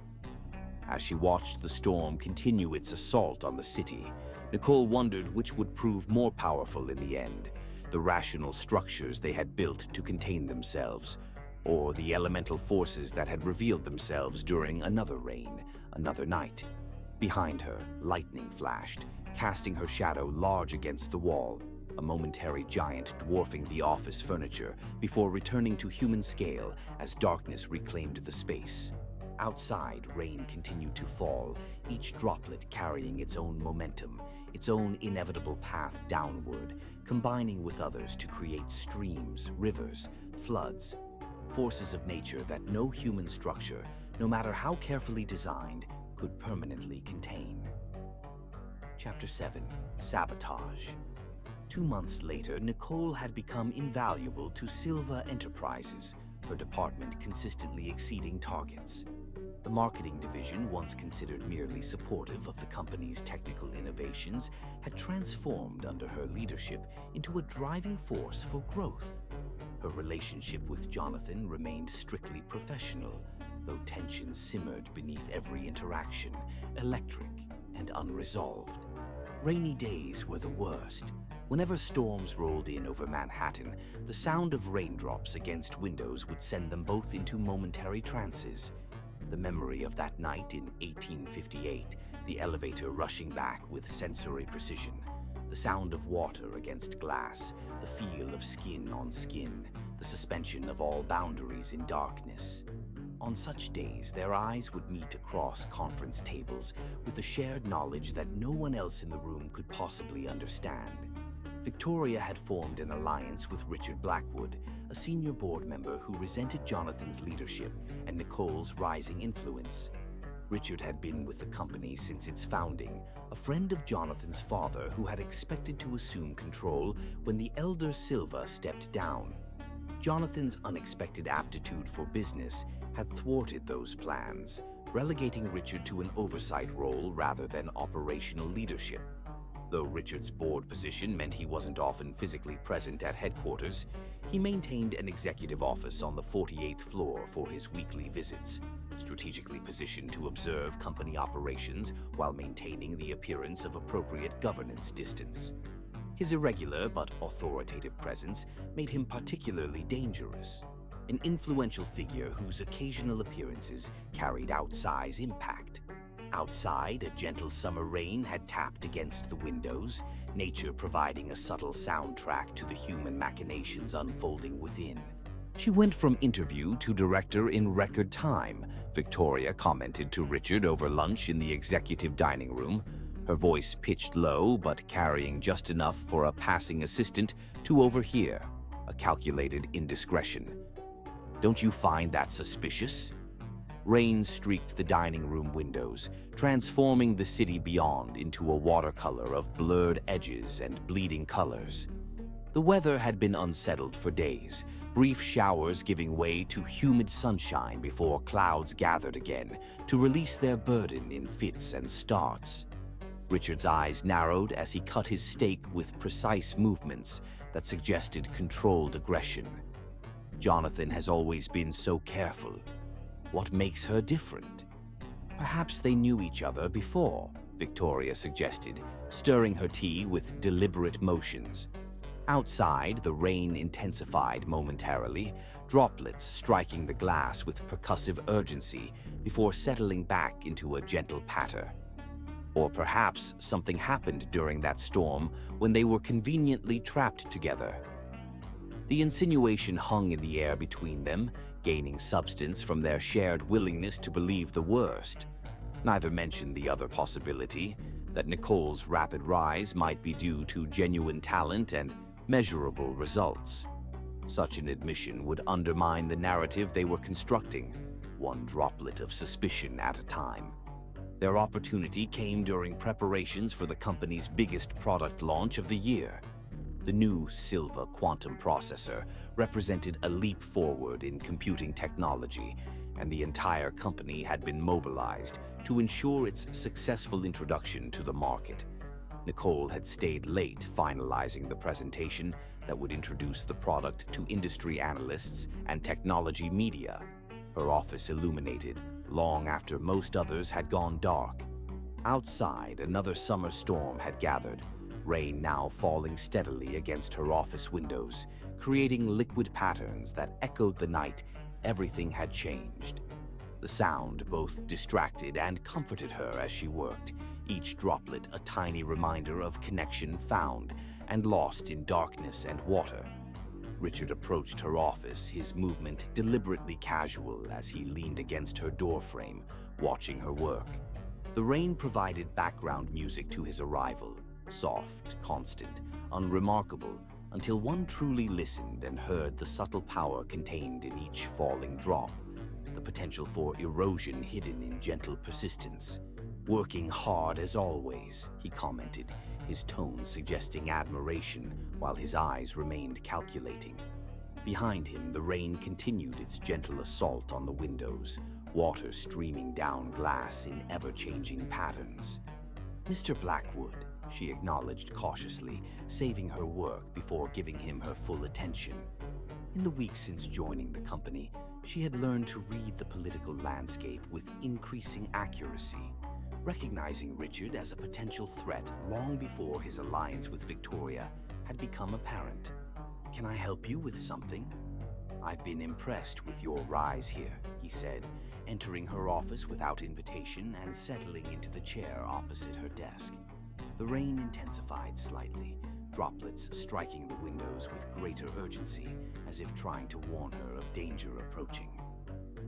A: As she watched the storm continue its assault on the city, Nicole wondered which would prove more powerful in the end, the rational structures they had built to contain themselves, or the elemental forces that had revealed themselves during another rain, another night. Behind her, lightning flashed, casting her shadow large against the wall, a momentary giant dwarfing the office furniture before returning to human scale as darkness reclaimed the space. Outside, rain continued to fall, each droplet carrying its own momentum, its own inevitable path downward, combining with others to create streams, rivers, floods, forces of nature that no human structure, no matter how carefully designed, could permanently contain. Chapter 7. Sabotage. 2 months later, Nicole had become invaluable to Silva Enterprises, her department consistently exceeding targets. The marketing division, once considered merely supportive of the company's technical innovations, had transformed under her leadership into a driving force for growth. Her relationship with Jonathan remained strictly professional, though tensions simmered beneath every interaction, electric and unresolved. Rainy days were the worst. Whenever storms rolled in over Manhattan, the sound of raindrops against windows would send them both into momentary trances. The memory of that night in 1858, the elevator rushing back with sensory precision, the sound of water against glass, the feel of skin on skin, the suspension of all boundaries in darkness. On such days, their eyes would meet across conference tables with the shared knowledge that no one else in the room could possibly understand. Victoria had formed an alliance with Richard Blackwood, a senior board member who resented Jonathan's leadership and Nicole's rising influence. Richard had been with the company since its founding, a friend of Jonathan's father who had expected to assume control when the elder Silva stepped down. Jonathan's unexpected aptitude for business had thwarted those plans, relegating Richard to an oversight role rather than operational leadership. Though Richard's board position meant he wasn't often physically present at headquarters, he maintained an executive office on the 48th floor for his weekly visits, strategically positioned to observe company operations while maintaining the appearance of appropriate governance distance. His irregular but authoritative presence made him particularly dangerous, an influential figure whose occasional appearances carried outsized impact. Outside, a gentle summer rain had tapped against the windows, nature providing a subtle soundtrack to the human machinations unfolding within. "She went from interview to director in record time," Victoria commented to Richard over lunch in the executive dining room, her voice pitched low but carrying just enough for a passing assistant to overhear, a calculated indiscretion. "Don't you find that suspicious?" Rain streaked the dining room windows, transforming the city beyond into a watercolor of blurred edges and bleeding colors. The weather had been unsettled for days, brief showers giving way to humid sunshine before clouds gathered again to release their burden in fits and starts. Richard's eyes narrowed as he cut his steak with precise movements that suggested controlled aggression. Jonathan has always been so careful. What makes her different? Perhaps they knew each other before, Victoria suggested, stirring her tea with deliberate motions. Outside, the rain intensified momentarily, droplets striking the glass with percussive urgency before settling back into a gentle patter. Or perhaps something happened during that storm when they were conveniently trapped together. The insinuation hung in the air between them, gaining substance from their shared willingness to believe the worst. Neither mentioned the other possibility, that Nicole's rapid rise might be due to genuine talent and measurable results. Such an admission would undermine the narrative they were constructing, one droplet of suspicion at a time. Their opportunity came during preparations for the company's biggest product launch of the year. The new Silva quantum processor represented a leap forward in computing technology, and the entire company had been mobilized to ensure its successful introduction to the market. Nicole had stayed late finalizing the presentation, that would introduce the product to industry analysts and technology media. Her office illuminated long after most others had gone dark. Outside, another summer storm had gathered, rain now falling steadily against her office windows, creating liquid patterns that echoed the night everything had changed. The sound both distracted and comforted her as she worked, each droplet a tiny reminder of connection found and lost in darkness and water. Richard approached her office, his movement deliberately casual as he leaned against her doorframe, watching her work. The rain provided background music to his arrival, soft, constant, unremarkable, until one truly listened and heard the subtle power contained in each falling drop, the potential for erosion hidden in gentle persistence. "Working hard as always," he commented, his tone suggesting admiration while his eyes remained calculating. Behind him, the rain continued its gentle assault on the windows, water streaming down glass in ever-changing patterns. "Mr. Blackwood," she acknowledged cautiously, saving her work before giving him her full attention. In the weeks since joining the company, she had learned to read the political landscape with increasing accuracy, recognizing Richard as a potential threat long before his alliance with Victoria had become apparent. "Can I help you with something?" "I've been impressed with your rise here," he said, entering her office without invitation and settling into the chair opposite her desk. The rain intensified slightly, droplets striking the windows with greater urgency, as if trying to warn her of danger approaching.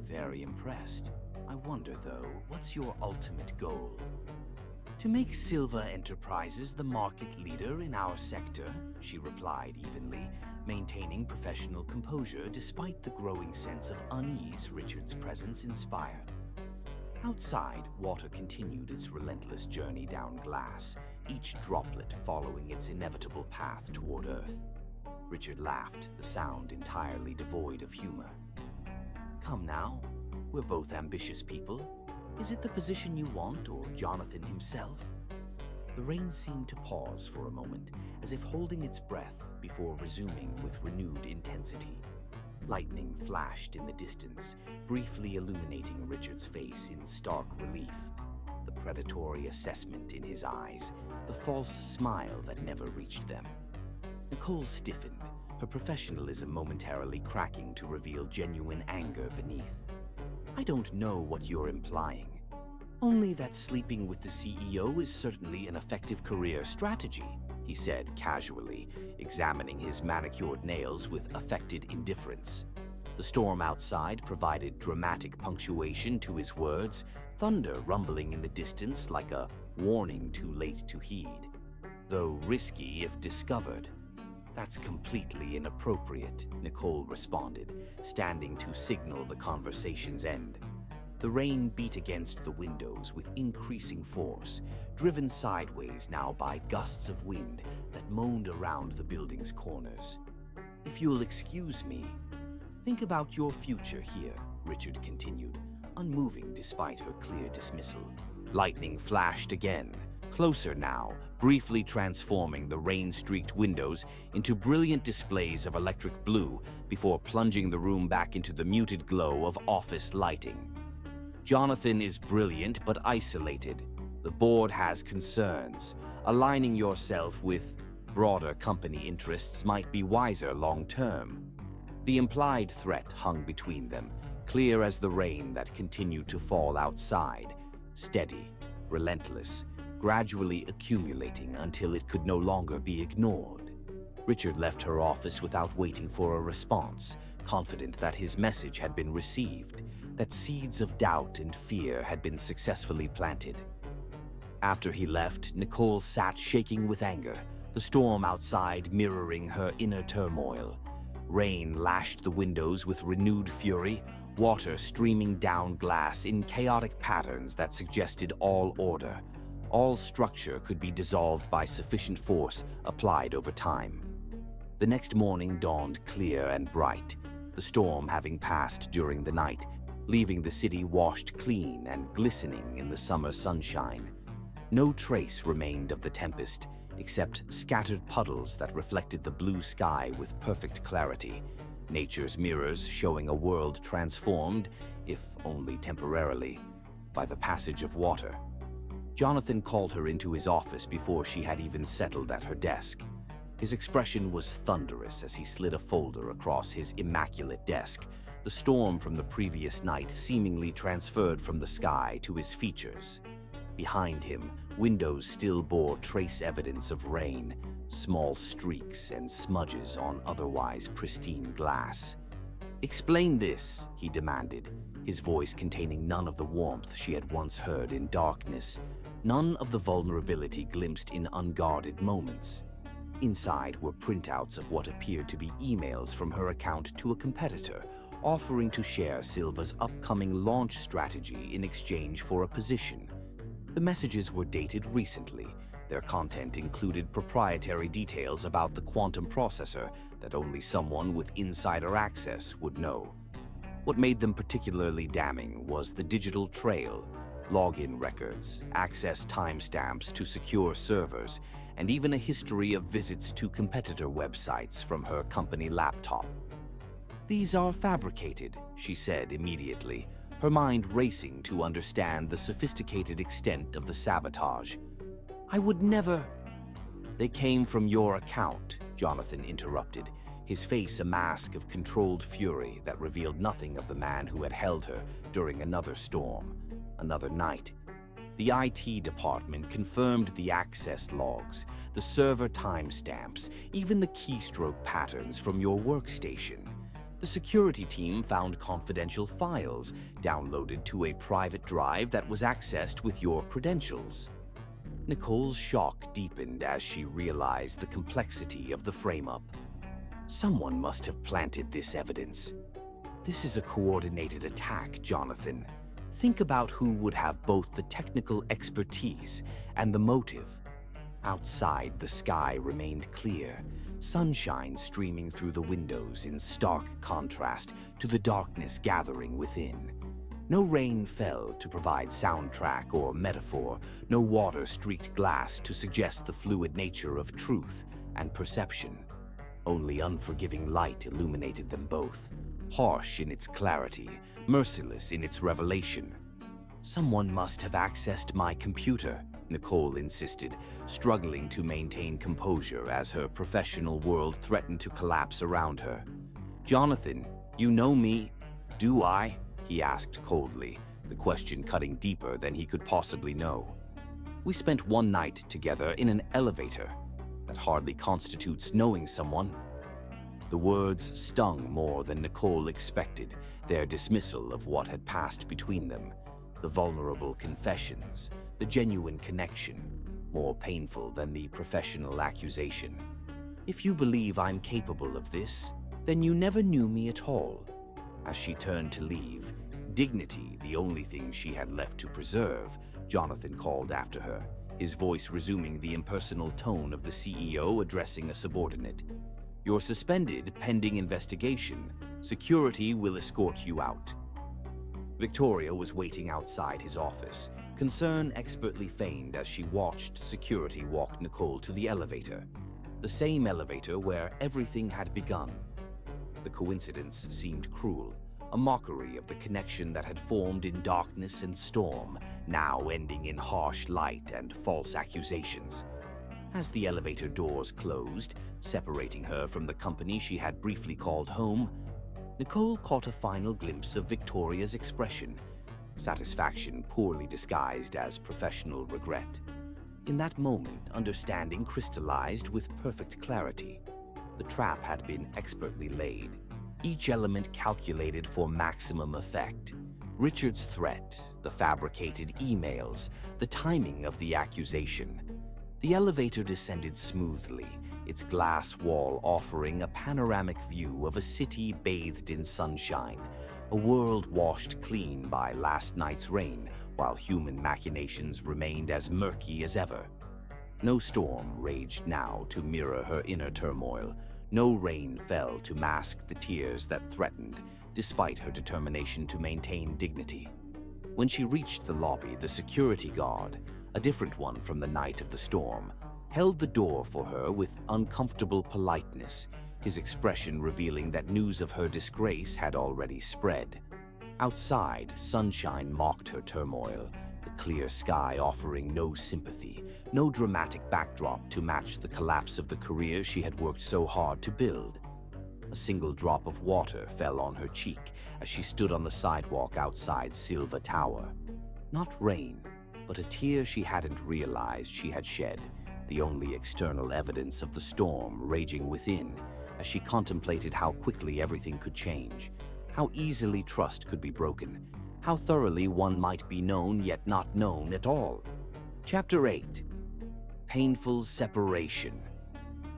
A: "Very impressed. I wonder, though, what's your ultimate goal?" "To make Silva Enterprises the market leader in our sector," she replied evenly, maintaining professional composure despite the growing sense of unease Richard's presence inspired. Outside, water continued its relentless journey down glass, each droplet following its inevitable path toward Earth. Richard laughed, the sound entirely devoid of humor. "Come now, we're both ambitious people. Is it the position you want, or Jonathan himself?" The rain seemed to pause for a moment, as if holding its breath before resuming with renewed intensity. Lightning flashed in the distance, briefly illuminating Richard's face in stark relief. The predatory assessment in his eyes, the false smile that never reached them. Nicole stiffened, her professionalism momentarily cracking to reveal genuine anger beneath. "I don't know what you're implying. Only that sleeping with the CEO is certainly an effective career strategy," he said casually, examining his manicured nails with affected indifference. The storm outside provided dramatic punctuation to his words, thunder rumbling in the distance like a warning too late to heed. "Though risky if discovered." "That's completely inappropriate," Nicole responded, standing to signal the conversation's end. The rain beat against the windows with increasing force, driven sideways now by gusts of wind that moaned around the building's corners. "If you'll excuse me, think about your future here," Richard continued, unmoving despite her clear dismissal. Lightning flashed again, closer now, briefly transforming the rain-streaked windows into brilliant displays of electric blue before plunging the room back into the muted glow of office lighting. "Jonathan is brilliant but isolated. The board has concerns. Aligning yourself with broader company interests might be wiser long-term." The implied threat hung between them, clear as the rain that continued to fall outside, steady, relentless, gradually accumulating until it could no longer be ignored. Richard left her office without waiting for a response, confident that his message had been received, that seeds of doubt and fear had been successfully planted. After he left, Nicole sat shaking with anger, the storm outside mirroring her inner turmoil. Rain lashed the windows with renewed fury, water streaming down glass in chaotic patterns that suggested all order. All structure could be dissolved by sufficient force applied over time. The next morning dawned clear and bright, the storm having passed during the night, leaving the city washed clean and glistening in the summer sunshine. No trace remained of the tempest, except scattered puddles that reflected the blue sky with perfect clarity, nature's mirrors showing a world transformed, if only temporarily, by the passage of water. Jonathan called her into his office before she had even settled at her desk. His expression was thunderous as he slid a folder across his immaculate desk, the storm from the previous night seemingly transferred from the sky to his features. Behind him, windows still bore trace evidence of rain, small streaks and smudges on otherwise pristine glass. "Explain this," he demanded, his voice containing none of the warmth she had once heard in darkness, none of the vulnerability glimpsed in unguarded moments. Inside were printouts of what appeared to be emails from her account to a competitor, offering to share Silva's upcoming launch strategy in exchange for a position. The messages were dated recently. Their content included proprietary details about the quantum processor that only someone with insider access would know. What made them particularly damning was the digital trail, login records, access timestamps to secure servers, and even a history of visits to competitor websites from her company laptop. "These are fabricated," she said immediately, her mind racing to understand the sophisticated extent of the sabotage. "I would never—" "They came from your account," Jonathan interrupted, his face a mask of controlled fury that revealed nothing of the man who had held her during another storm, another night. The IT department confirmed the access logs, the server timestamps, even the keystroke patterns from your workstation. The security team found confidential files downloaded to a private drive that was accessed with your credentials. Nicole's shock deepened as she realized the complexity of the frame-up. Someone must have planted this evidence. This is a coordinated attack, Jonathan. Think about who would have both the technical expertise and the motive. Outside, the sky remained clear, sunshine streaming through the windows in stark contrast to the darkness gathering within. No rain fell to provide soundtrack or metaphor, no water-streaked glass to suggest the fluid nature of truth and perception. Only unforgiving light illuminated them both, harsh in its clarity, merciless in its revelation. "Someone must have accessed my computer," Nicole insisted, struggling to maintain composure as her professional world threatened to collapse around her. "Jonathan, you know me, do I?" he asked coldly, the question cutting deeper than he could possibly know. "We spent one night together in an elevator. That hardly constitutes knowing someone." The words stung more than Nicole expected, their dismissal of what had passed between them. The vulnerable confessions, the genuine connection, more painful than the professional accusation. "If you believe I'm capable of this, then you never knew me at all." As she turned to leave, dignity the only thing she had left to preserve, Jonathan called after her, his voice resuming the impersonal tone of the CEO addressing a subordinate. "You're suspended pending investigation. Security will escort you out." Victoria was waiting outside his office, concern expertly feigned as she watched security walk Nicole to the elevator, the same elevator where everything had begun. The coincidence seemed cruel, a mockery of the connection that had formed in darkness and storm, now ending in harsh light and false accusations. As the elevator doors closed, separating her from the company she had briefly called home, Nicole caught a final glimpse of Victoria's expression, satisfaction poorly disguised as professional regret. In that moment, understanding crystallized with perfect clarity. The trap had been expertly laid, each element calculated for maximum effect. Richard's threat, the fabricated emails, the timing of the accusation. The elevator descended smoothly, its glass wall offering a panoramic view of a city bathed in sunshine, a world washed clean by last night's rain, while human machinations remained as murky as ever. No storm raged now to mirror her inner turmoil. No rain fell to mask the tears that threatened, despite her determination to maintain dignity. When she reached the lobby, the security guard, a different one from the night of the storm, held the door for her with uncomfortable politeness, his expression revealing that news of her disgrace had already spread. Outside, sunshine mocked her turmoil, the clear sky offering no sympathy, no dramatic backdrop to match the collapse of the career she had worked so hard to build. A single drop of water fell on her cheek as she stood on the sidewalk outside Silva Tower. Not rain, but a tear she hadn't realized she had shed, the only external evidence of the storm raging within, as she contemplated how quickly everything could change, how easily trust could be broken, how thoroughly one might be known yet not known at all. Chapter 8. Painful Separation.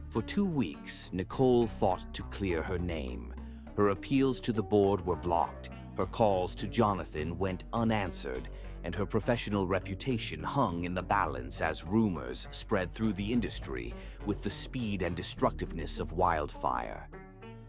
A: For 2 weeks, Nicole fought to clear her name. Her appeals to the board were blocked, her calls to Jonathan went unanswered, and her professional reputation hung in the balance as rumors spread through the industry with the speed and destructiveness of wildfire.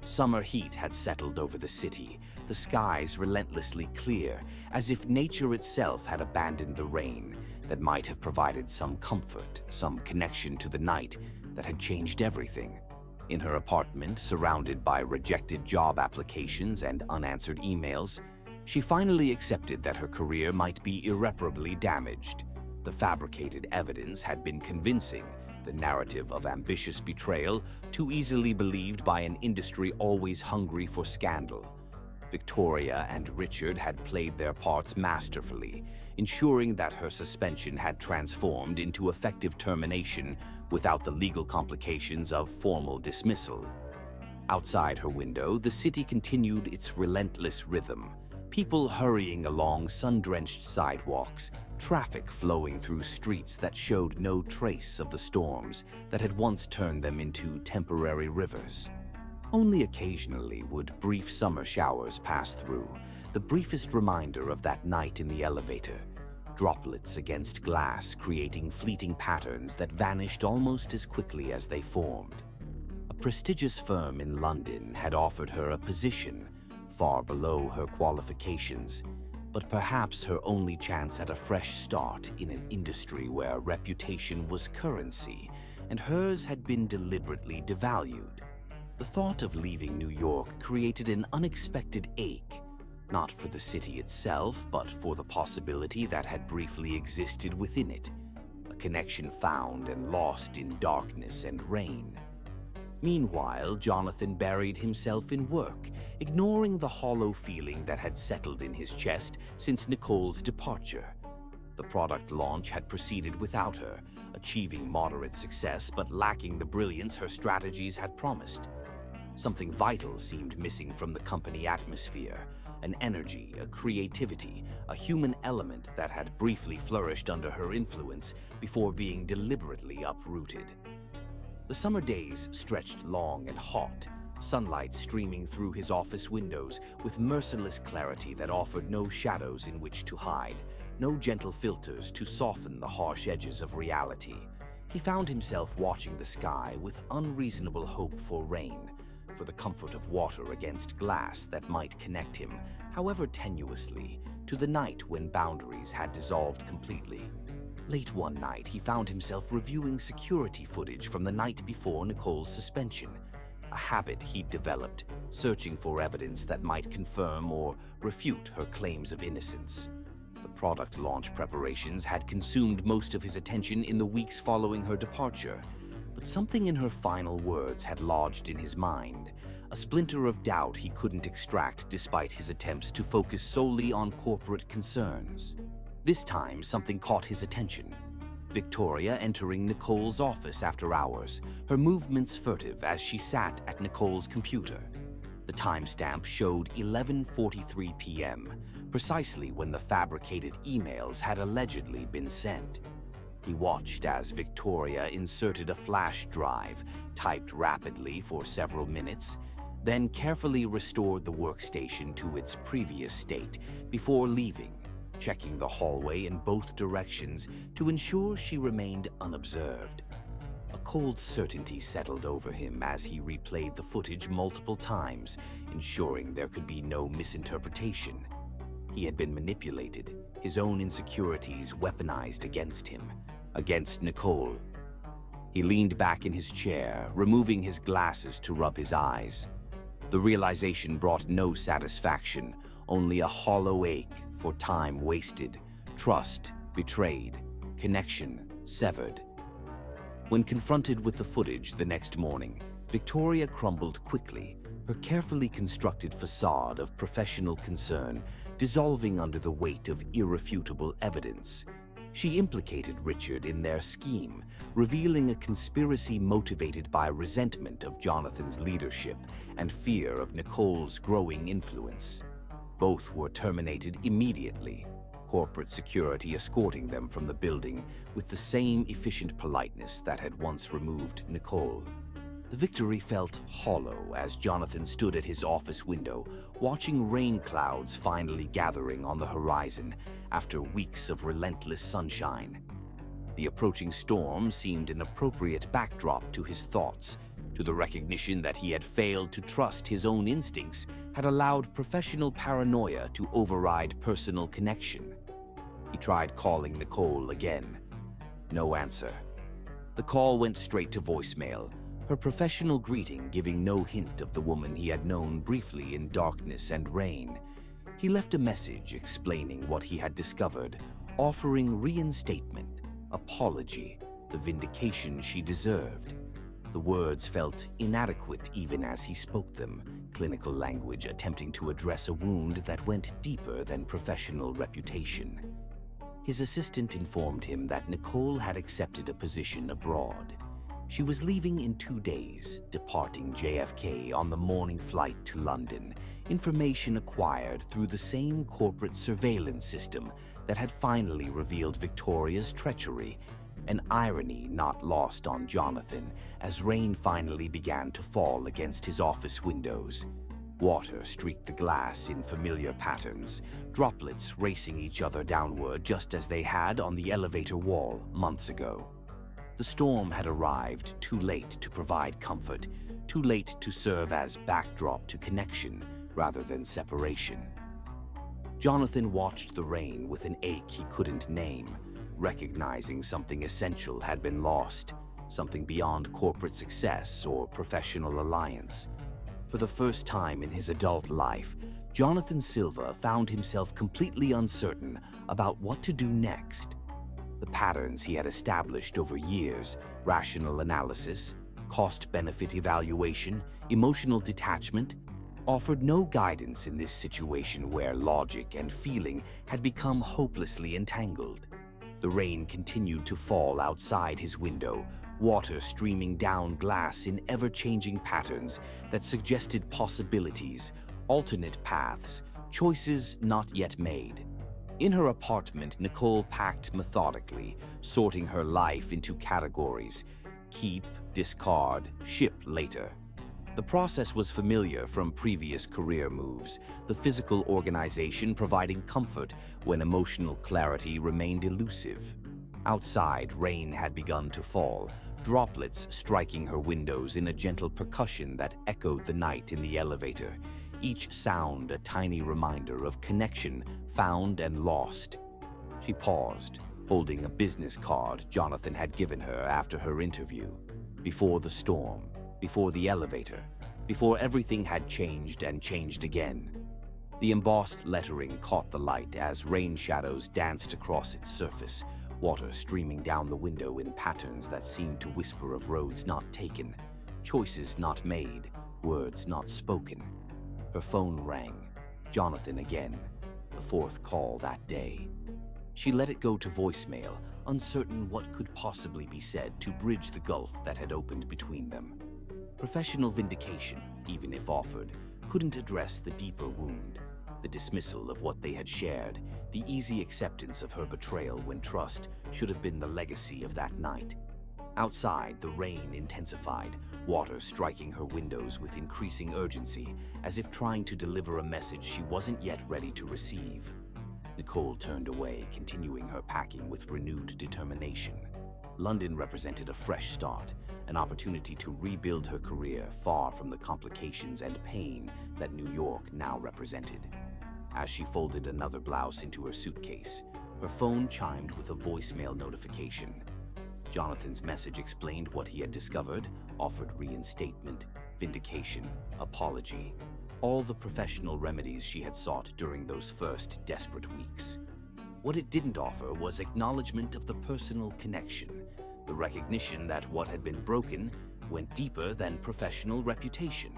A: Summer heat had settled over the city, the skies relentlessly clear, as if nature itself had abandoned the rain that might have provided some comfort, some connection to the night that had changed everything. In her apartment, surrounded by rejected job applications and unanswered emails, she finally accepted that her career might be irreparably damaged. The fabricated evidence had been convincing, the narrative of ambitious betrayal too easily believed by an industry always hungry for scandal. Victoria and Richard had played their parts masterfully, ensuring that her suspension had transformed into effective termination without the legal complications of formal dismissal. Outside her window, the city continued its relentless rhythm. People hurrying along sun-drenched sidewalks, traffic flowing through streets that showed no trace of the storms that had once turned them into temporary rivers. Only occasionally would brief summer showers pass through, the briefest reminder of that night in the elevator, droplets against glass creating fleeting patterns that vanished almost as quickly as they formed. A prestigious firm in London had offered her a position far below her qualifications, but perhaps her only chance at a fresh start in an industry where reputation was currency, and hers had been deliberately devalued. The thought of leaving New York created an unexpected ache, not for the city itself, but for the possibility that had briefly existed within it, a connection found and lost in darkness and rain. Meanwhile, Jonathan buried himself in work, ignoring the hollow feeling that had settled in his chest since Nicole's departure. The product launch had proceeded without her, achieving moderate success but lacking the brilliance her strategies had promised. Something vital seemed missing from the company atmosphere, an energy, a creativity, a human element that had briefly flourished under her influence before being deliberately uprooted. The summer days stretched long and hot, sunlight streaming through his office windows with merciless clarity that offered no shadows in which to hide, no gentle filters to soften the harsh edges of reality. He found himself watching the sky with unreasonable hope for rain, for the comfort of water against glass that might connect him, however tenuously, to the night when boundaries had dissolved completely. Late one night, he found himself reviewing security footage from the night before Nicole's suspension, a habit he'd developed, searching for evidence that might confirm or refute her claims of innocence. The product launch preparations had consumed most of his attention in the weeks following her departure, but something in her final words had lodged in his mind, a splinter of doubt he couldn't extract despite his attempts to focus solely on corporate concerns. This time, something caught his attention. Victoria entering Nicole's office after hours, her movements furtive as she sat at Nicole's computer. The timestamp showed 11:43 p.m., precisely when the fabricated emails had allegedly been sent. He watched as Victoria inserted a flash drive, typed rapidly for several minutes, then carefully restored the workstation to its previous state before leaving, checking the hallway in both directions to ensure she remained unobserved. A cold certainty settled over him as he replayed the footage multiple times, ensuring there could be no misinterpretation. He had been manipulated, his own insecurities weaponized against him, against Nicole. He leaned back in his chair, removing his glasses to rub his eyes. The realization brought no satisfaction, only a hollow ache for time wasted, trust betrayed, connection severed. When confronted with the footage the next morning, Victoria crumbled quickly, her carefully constructed facade of professional concern dissolving under the weight of irrefutable evidence. She implicated Richard in their scheme, revealing a conspiracy motivated by resentment of Jonathan's leadership and fear of Nicole's growing influence. Both were terminated immediately, corporate security escorting them from the building with the same efficient politeness that had once removed Nicole. The victory felt hollow as Jonathan stood at his office window, watching rain clouds finally gathering on the horizon after weeks of relentless sunshine. The approaching storm seemed an appropriate backdrop to his thoughts, to the recognition that he had failed to trust his own instincts, had allowed professional paranoia to override personal connection. He tried calling Nicole again. No answer. The call went straight to voicemail, her professional greeting giving no hint of the woman he had known briefly in darkness and rain. He left a message explaining what he had discovered, offering reinstatement, apology, the vindication she deserved. The words felt inadequate even as he spoke them, clinical language attempting to address a wound that went deeper than professional reputation. His assistant informed him that Nicole had accepted a position abroad. She was leaving in 2 days, departing JFK on the morning flight to London, information acquired through the same corporate surveillance system that had finally revealed Victoria's treachery, an irony not lost on Jonathan as rain finally began to fall against his office windows. Water streaked the glass in familiar patterns, droplets racing each other downward just as they had on the elevator wall months ago. The storm had arrived too late to provide comfort, too late to serve as backdrop to connection rather than separation. Jonathan watched the rain with an ache he couldn't name, recognizing something essential had been lost, something beyond corporate success or professional alliance. For the first time in his adult life, Jonathan Silva found himself completely uncertain about what to do next. The patterns he had established over years, rational analysis, cost-benefit evaluation, emotional detachment, offered no guidance in this situation where logic and feeling had become hopelessly entangled. The rain continued to fall outside his window, water streaming down glass in ever-changing patterns that suggested possibilities, alternate paths, choices not yet made. In her apartment, Nicole packed methodically, sorting her life into categories: keep, discard, ship later. The process was familiar from previous career moves, the physical organization providing comfort when emotional clarity remained elusive. Outside, rain had begun to fall, droplets striking her windows in a gentle percussion that echoed the night in the elevator, each sound a tiny reminder of connection found and lost. She paused, holding a business card Jonathan had given her after her interview. Before the storm, before the elevator, before everything had changed and changed again. The embossed lettering caught the light as rain shadows danced across its surface, water streaming down the window in patterns that seemed to whisper of roads not taken, choices not made, words not spoken. Her phone rang. Jonathan again, the fourth call that day. She let it go to voicemail, uncertain what could possibly be said to bridge the gulf that had opened between them. Professional vindication, even if offered, couldn't address the deeper wound, the dismissal of what they had shared, the easy acceptance of her betrayal when trust should have been the legacy of that night. Outside, the rain intensified, water striking her windows with increasing urgency, as if trying to deliver a message she wasn't yet ready to receive. Nicole turned away, continuing her packing with renewed determination. London represented a fresh start, an opportunity to rebuild her career far from the complications and pain that New York now represented. As she folded another blouse into her suitcase, her phone chimed with a voicemail notification. Jonathan's message explained what he had discovered, offered reinstatement, vindication, apology, all the professional remedies she had sought during those first desperate weeks. What it didn't offer was acknowledgement of the personal connection, the recognition that what had been broken went deeper than professional reputation.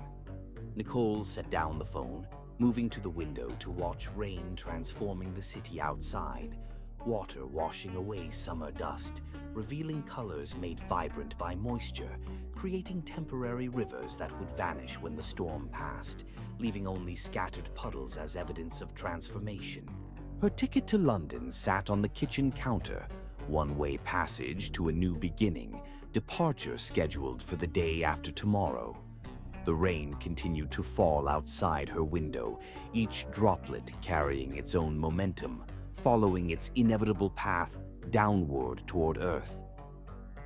A: Nicole set down the phone, moving to the window to watch rain transforming the city outside, water washing away summer dust, revealing colors made vibrant by moisture, creating temporary rivers that would vanish when the storm passed, leaving only scattered puddles as evidence of transformation. Her ticket to London sat on the kitchen counter, one-way passage to a new beginning, departure scheduled for the day after tomorrow. The rain continued to fall outside her window, each droplet carrying its own momentum, following its inevitable path downward toward Earth.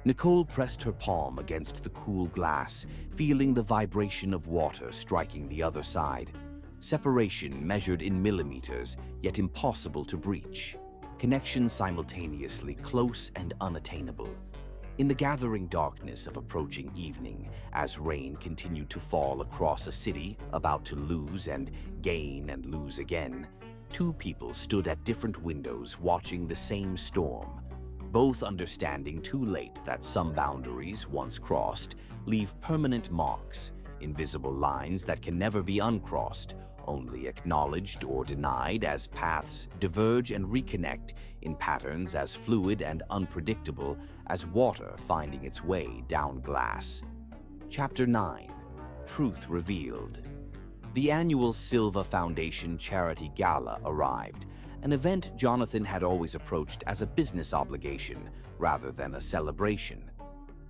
A: Nicole pressed her palm against the cool glass, feeling the vibration of water striking the other side. Separation measured in millimeters, yet impossible to breach. Connection simultaneously close and unattainable. In the gathering darkness of approaching evening, as rain continued to fall across a city about to lose and gain and lose again, two people stood at different windows watching the same storm, both understanding too late that some boundaries, once crossed, leave permanent marks, invisible lines that can never be uncrossed, only acknowledged or denied as paths diverge and reconnect in patterns as fluid and unpredictable as water finding its way down glass. Chapter 9. Truth Revealed. The annual Silva Foundation Charity Gala arrived, an event Jonathan had always approached as a business obligation rather than a celebration.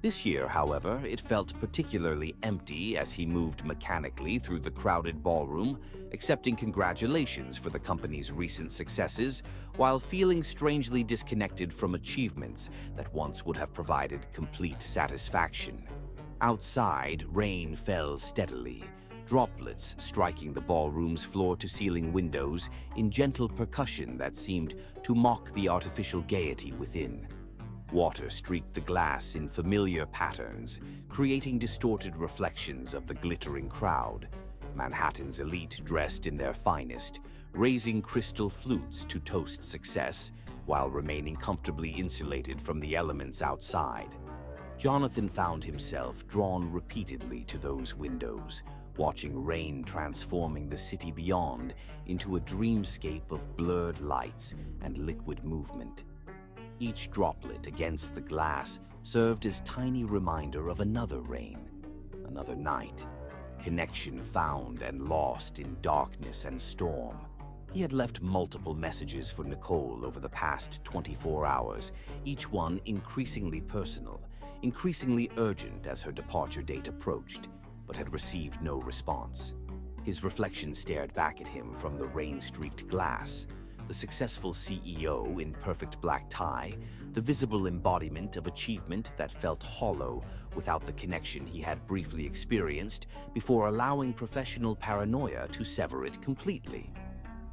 A: This year, however, it felt particularly empty as he moved mechanically through the crowded ballroom, accepting congratulations for the company's recent successes, while feeling strangely disconnected from achievements that once would have provided complete satisfaction. Outside, rain fell steadily, droplets striking the ballroom's floor-to-ceiling windows in gentle percussion that seemed to mock the artificial gaiety within. Water streaked the glass in familiar patterns, creating distorted reflections of the glittering crowd. Manhattan's elite dressed in their finest, raising crystal flutes to toast success, while remaining comfortably insulated from the elements outside. Jonathan found himself drawn repeatedly to those windows, watching rain transforming the city beyond into a dreamscape of blurred lights and liquid movement. Each droplet against the glass served as tiny reminder of another rain, another night, connection found and lost in darkness and storm. He had left multiple messages for Nicole over the past 24 hours, each one increasingly personal, increasingly urgent as her departure date approached, but had received no response. His reflection stared back at him from the rain-streaked glass. The successful CEO in perfect black tie, the visible embodiment of achievement that felt hollow without the connection he had briefly experienced before allowing professional paranoia to sever it completely.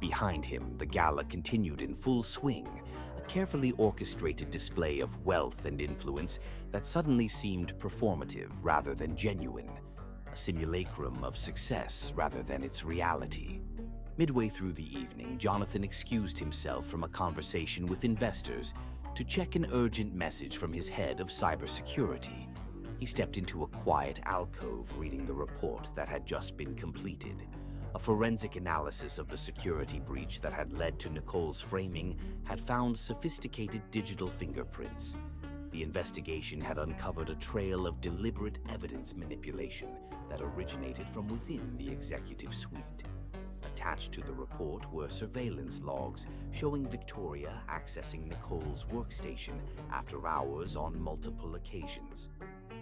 A: Behind him, the gala continued in full swing, a carefully orchestrated display of wealth and influence that suddenly seemed performative rather than genuine, a simulacrum of success rather than its reality. Midway through the evening, Jonathan excused himself from a conversation with investors to check an urgent message from his head of cybersecurity. He stepped into a quiet alcove reading the report that had just been completed. A forensic analysis of the security breach that had led to Nicole's framing had found sophisticated digital fingerprints. The investigation had uncovered a trail of deliberate evidence manipulation that originated from within the executive suite. Attached to the report were surveillance logs showing Victoria accessing Nicole's workstation after hours on multiple occasions.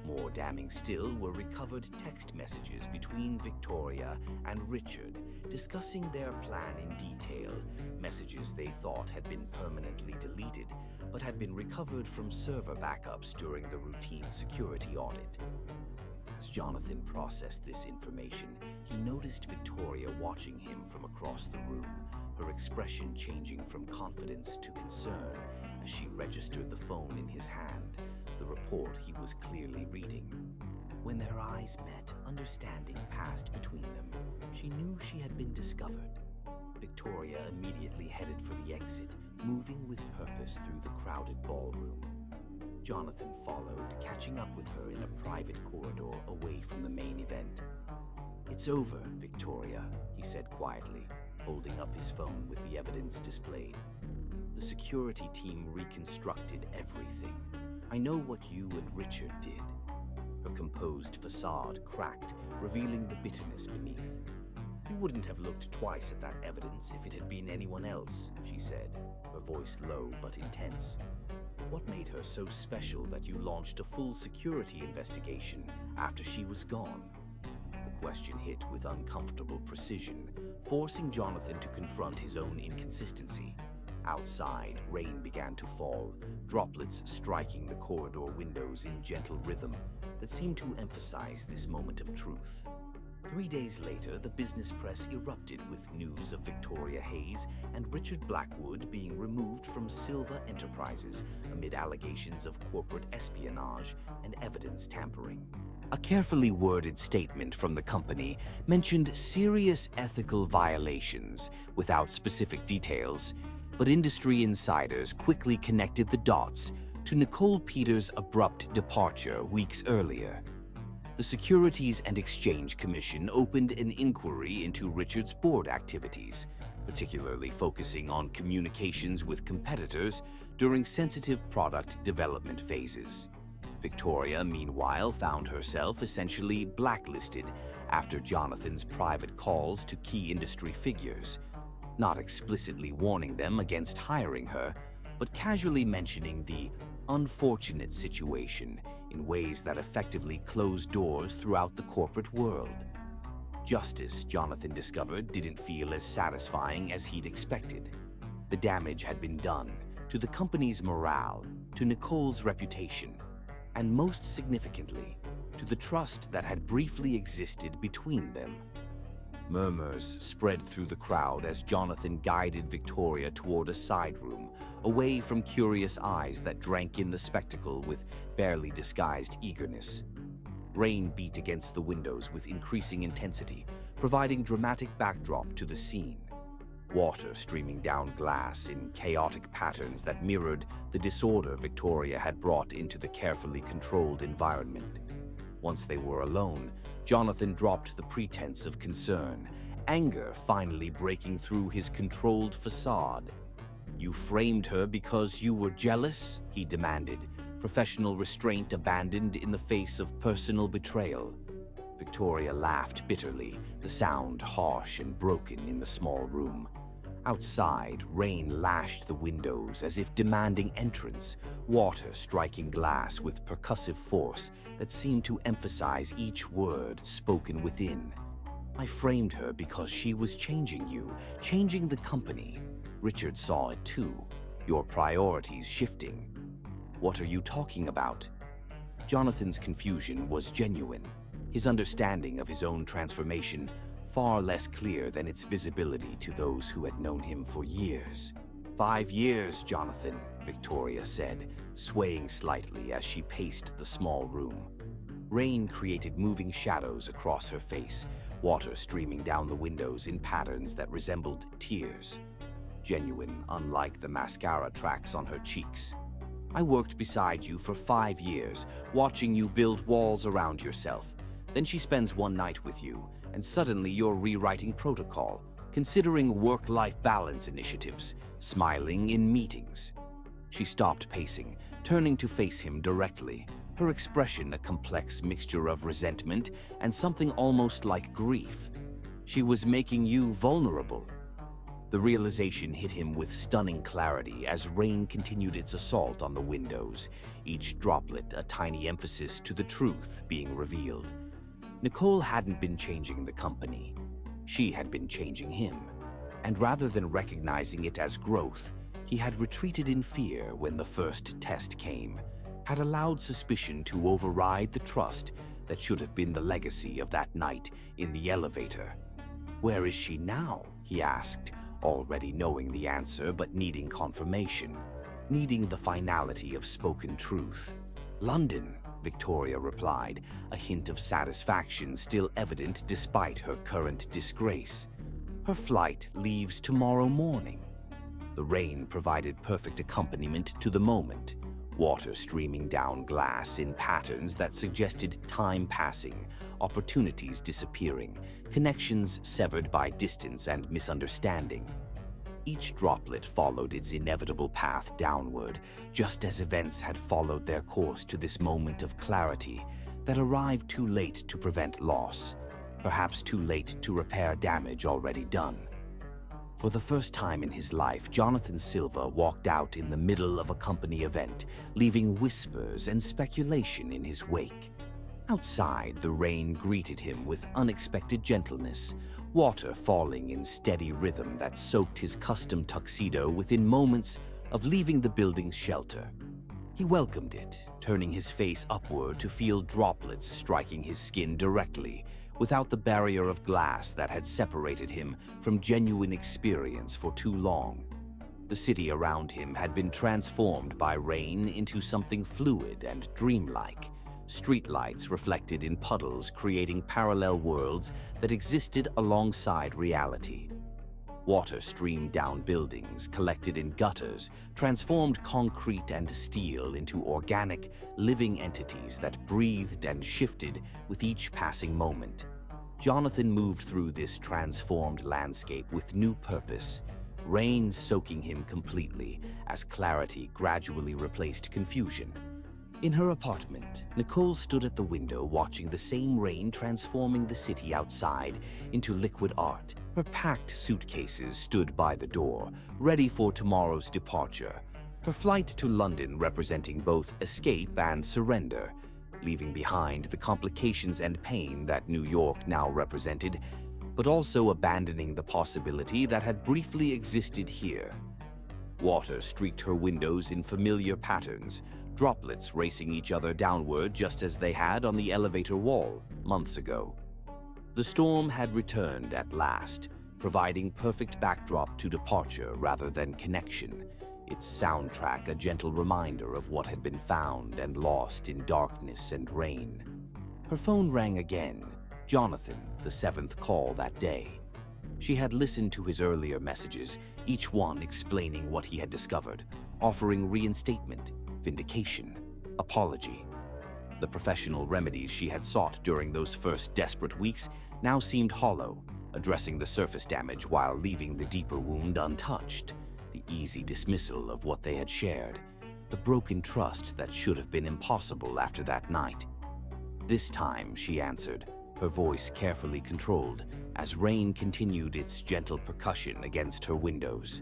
A: More damning still were recovered text messages between Victoria and Richard discussing their plan in detail, messages they thought had been permanently deleted but had been recovered from server backups during the routine security audit. As Jonathan processed this information, he noticed Victoria watching him from across the room, her expression changing from confidence to concern as she registered the phone in his hand, the report he was clearly reading. When their eyes met, understanding passed between them. She knew she had been discovered. Victoria immediately headed for the exit, moving with purpose through the crowded ballroom. Jonathan followed, catching up with her in a private corridor away from the main event. "It's over, Victoria," he said quietly, holding up his phone with the evidence displayed. "The security team reconstructed everything. I know what you and Richard did." Her composed facade cracked, revealing the bitterness beneath. "You wouldn't have looked twice at that evidence if it had been anyone else," she said, her voice low but intense. "What made her so special that you launched a full security investigation after she was gone?" The question hit with uncomfortable precision, forcing Jonathan to confront his own inconsistency. Outside, rain began to fall, droplets striking the corridor windows in gentle rhythm that seemed to emphasize this moment of truth. 3 days later, the business press erupted with news of Victoria Hayes and Richard Blackwood being removed from Silva Enterprises amid allegations of corporate espionage and evidence tampering. A carefully worded statement from the company mentioned serious ethical violations without specific details, but industry insiders quickly connected the dots to Nicole Peters' abrupt departure weeks earlier. The Securities and Exchange Commission opened an inquiry into Richard's board activities, particularly focusing on communications with competitors during sensitive product development phases. Victoria, meanwhile, found herself essentially blacklisted after Jonathan's private calls to key industry figures, not explicitly warning them against hiring her, but casually mentioning the unfortunate situation in ways that effectively closed doors throughout the corporate world. Justice, Jonathan discovered, didn't feel as satisfying as he'd expected. The damage had been done to the company's morale, to Nicole's reputation, and most significantly, to the trust that had briefly existed between them. Murmurs spread through the crowd as Jonathan guided Victoria toward a side room, away from curious eyes that drank in the spectacle with barely disguised eagerness. Rain beat against the windows with increasing intensity, providing dramatic backdrop to the scene. Water streaming down glass in chaotic patterns that mirrored the disorder Victoria had brought into the carefully controlled environment. Once they were alone, Jonathan dropped the pretense of concern, anger finally breaking through his controlled facade. "You framed her because you were jealous?" he demanded, professional restraint abandoned in the face of personal betrayal. Victoria laughed bitterly, the sound harsh and broken in the small room. Outside, rain lashed the windows as if demanding entrance, water striking glass with percussive force that seemed to emphasize each word spoken within. "I framed her because she was changing you, changing the company. Richard saw it too. Your priorities shifting." "What are you talking about?" Jonathan's confusion was genuine, his understanding of his own transformation far less clear than its visibility to those who had known him for years. 5 years, Jonathan," Victoria said, swaying slightly as she paced the small room. Rain created moving shadows across her face, water streaming down the windows in patterns that resembled tears. Genuine, unlike the mascara tracks on her cheeks. "I worked beside you for 5 years, watching you build walls around yourself. Then she spends one night with you, and suddenly you're rewriting protocol, considering work-life balance initiatives, smiling in meetings." She stopped pacing, turning to face him directly, her expression a complex mixture of resentment and something almost like grief. "She was making you vulnerable." The realization hit him with stunning clarity as rain continued its assault on the windows, each droplet a tiny emphasis to the truth being revealed. Nicole hadn't been changing the company. She had been changing him. And rather than recognizing it as growth, he had retreated in fear when the first test came, had allowed suspicion to override the trust that should have been the legacy of that night in the elevator. "Where is she now?" he asked, already knowing the answer but needing confirmation, needing the finality of spoken truth. "London," Victoria replied, a hint of satisfaction still evident despite her current disgrace. "Her flight leaves tomorrow morning." The rain provided perfect accompaniment to the moment, water streaming down glass in patterns that suggested time passing, opportunities disappearing, connections severed by distance and misunderstanding. Each droplet followed its inevitable path downward, just as events had followed their course to this moment of clarity that arrived too late to prevent loss, perhaps too late to repair damage already done. For the first time in his life, Jonathan Silva walked out in the middle of a company event, leaving whispers and speculation in his wake. Outside, the rain greeted him with unexpected gentleness, water falling in steady rhythm that soaked his custom tuxedo within moments of leaving the building's shelter. He welcomed it, turning his face upward to feel droplets striking his skin directly, without the barrier of glass that had separated him from genuine experience for too long. The city around him had been transformed by rain into something fluid and dreamlike. Streetlights reflected in puddles, creating parallel worlds that existed alongside reality. Water streamed down buildings, collected in gutters, transformed concrete and steel into organic, living entities that breathed and shifted with each passing moment. Jonathan moved through this transformed landscape with new purpose, rain soaking him completely as clarity gradually replaced confusion. In her apartment, Nicole stood at the window watching the same rain transforming the city outside into liquid art. Her packed suitcases stood by the door, ready for tomorrow's departure, her flight to London representing both escape and surrender, leaving behind the complications and pain that New York now represented, but also abandoning the possibility that had briefly existed here. Water streaked her windows in familiar patterns, droplets racing each other downward just as they had on the elevator wall months ago. The storm had returned at last, providing perfect backdrop to departure rather than connection, its soundtrack a gentle reminder of what had been found and lost in darkness and rain. Her phone rang again, Jonathan, the seventh call that day. She had listened to his earlier messages, each one explaining what he had discovered, offering reinstatement, vindication, apology. The professional remedies she had sought during those first desperate weeks now seemed hollow, addressing the surface damage while leaving the deeper wound untouched, the easy dismissal of what they had shared, the broken trust that should have been impossible after that night. This time, she answered, her voice carefully controlled, as rain continued its gentle percussion against her windows.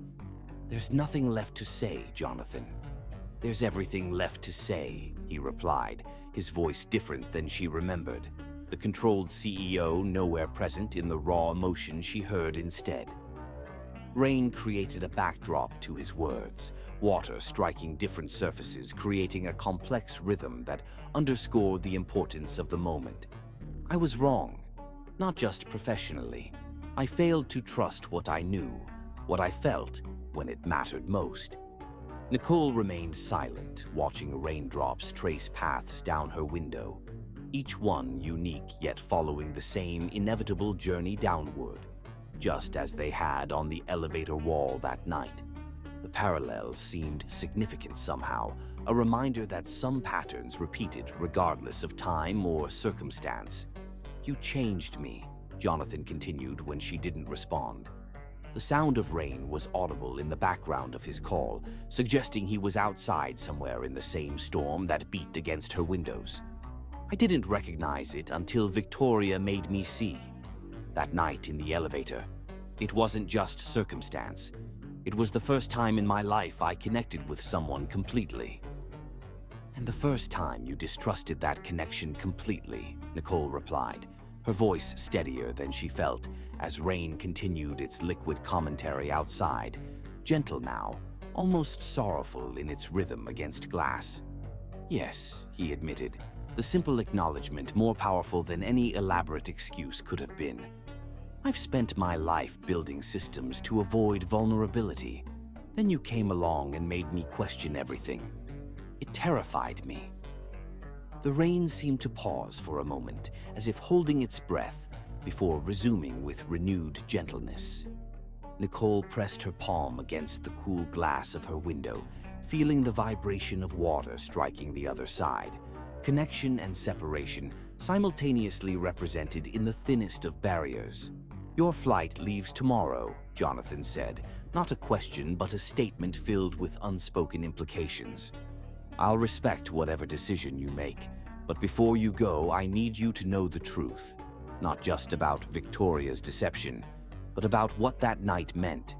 A: "There's nothing left to say, Jonathan." "There's everything left to say," he replied, his voice different than she remembered, the controlled CEO nowhere present in the raw emotion she heard instead. Rain created a backdrop to his words, water striking different surfaces, creating a complex rhythm that underscored the importance of the moment. "I was wrong, not just professionally. I failed to trust what I knew, what I felt when it mattered most." Nicole remained silent, watching raindrops trace paths down her window, each one unique yet following the same inevitable journey downward, just as they had on the elevator wall that night. The parallels seemed significant somehow, a reminder that some patterns repeated regardless of time or circumstance. "You changed me," Jonathan continued when she didn't respond. The sound of rain was audible in the background of his call, suggesting he was outside somewhere in the same storm that beat against her windows. "I didn't recognize it until Victoria made me see. That night in the elevator, it wasn't just circumstance. It was the first time in my life I connected with someone completely." "And the first time you distrusted that connection completely," Nicole replied, her voice steadier than she felt as rain continued its liquid commentary outside, gentle now, almost sorrowful in its rhythm against glass. "Yes," he admitted, the simple acknowledgement more powerful than any elaborate excuse could have been. "I've spent my life building systems to avoid vulnerability. Then you came along and made me question everything. It terrified me." The rain seemed to pause for a moment, as if holding its breath, before resuming with renewed gentleness. Nicole pressed her palm against the cool glass of her window, feeling the vibration of water striking the other side. Connection and separation simultaneously represented in the thinnest of barriers. "Your flight leaves tomorrow," Jonathan said, not a question but a statement filled with unspoken implications. "I'll respect whatever decision you make, but before you go, I need you to know the truth. Not just about Victoria's deception, but about what that night meant,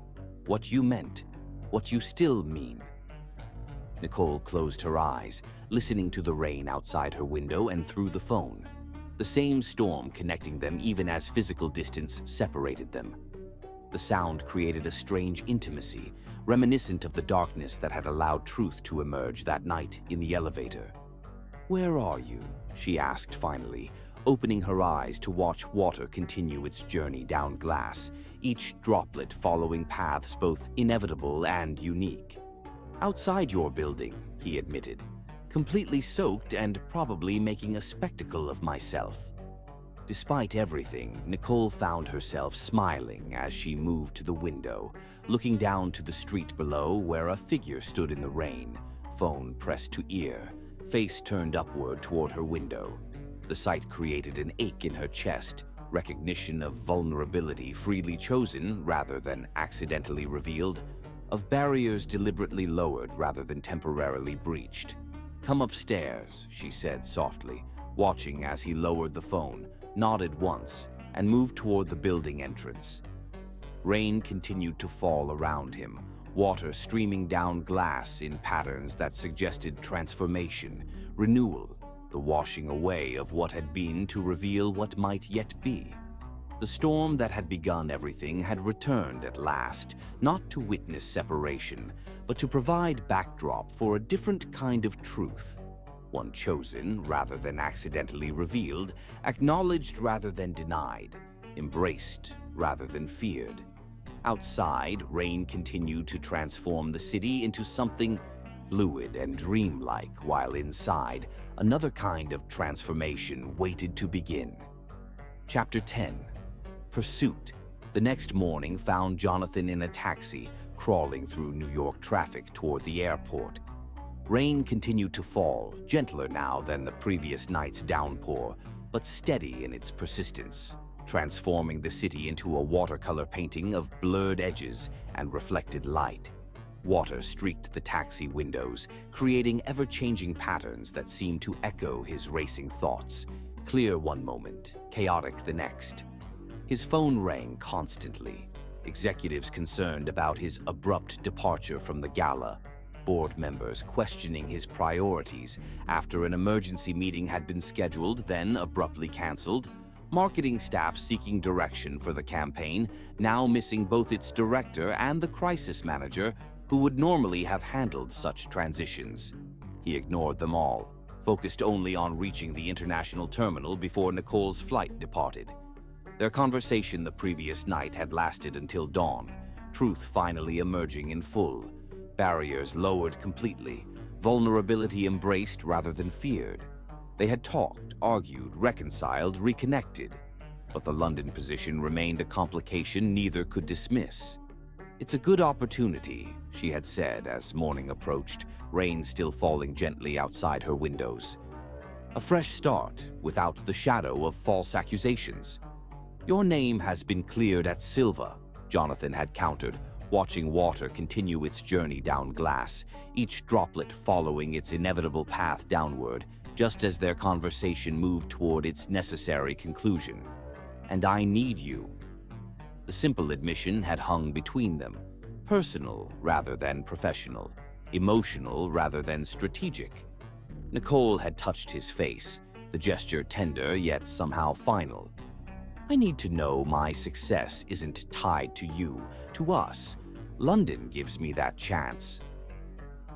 A: what you meant, what you still mean." Nicole closed her eyes, listening to the rain outside her window and through the phone. The same storm connecting them even as physical distance separated them. The sound created a strange intimacy, reminiscent of the darkness that had allowed truth to emerge that night in the elevator. "Where are you?" she asked finally, opening her eyes to watch water continue its journey down glass, each droplet following paths both inevitable and unique. "Outside your building," he admitted, "completely soaked and probably making a spectacle of myself." Despite everything, Nicole found herself smiling as she moved to the window, looking down to the street below where a figure stood in the rain, phone pressed to ear, face turned upward toward her window. The sight created an ache in her chest, recognition of vulnerability freely chosen rather than accidentally revealed, of barriers deliberately lowered rather than temporarily breached. "Come upstairs," she said softly, watching as he lowered the phone, nodded once, and moved toward the building entrance. Rain continued to fall around him, water streaming down glass in patterns that suggested transformation, renewal, the washing away of what had been to reveal what might yet be. The storm that had begun everything had returned at last, not to witness separation, but to provide backdrop for a different kind of truth. One chosen rather than accidentally revealed, acknowledged rather than denied, embraced rather than feared. Outside, rain continued to transform the city into something fluid and dreamlike, while inside, another kind of transformation waited to begin. Chapter 10. Pursuit. The next morning found Jonathan in a taxi, crawling through New York traffic toward the airport. Rain continued to fall, gentler now than the previous night's downpour, but steady in its persistence, transforming the city into a watercolor painting of blurred edges and reflected light. Water streaked the taxi windows, creating ever-changing patterns that seemed to echo his racing thoughts, clear one moment, chaotic the next. His phone rang constantly, executives concerned about his abrupt departure from the gala, board members questioning his priorities after an emergency meeting had been scheduled, then abruptly canceled, marketing staff seeking direction for the campaign, now missing both its director and the crisis manager who would normally have handled such transitions. He ignored them all, focused only on reaching the international terminal before Nicole's flight departed. Their conversation the previous night had lasted until dawn, truth finally emerging in full, barriers lowered completely, vulnerability embraced rather than feared. They had talked, argued, reconciled, reconnected, but the London position remained a complication neither could dismiss. "It's a good opportunity," she had said as morning approached, rain still falling gently outside her windows. "A fresh start, without the shadow of false accusations." "Your name has been cleared at Silva," Jonathan had countered, watching water continue its journey down glass, each droplet following its inevitable path downward, just as their conversation moved toward its necessary conclusion. "And I need you." The simple admission had hung between them, personal rather than professional, emotional rather than strategic. Nicole had touched his face, the gesture tender yet somehow final. "I need to know my success isn't tied to you, to us. London gives me that chance."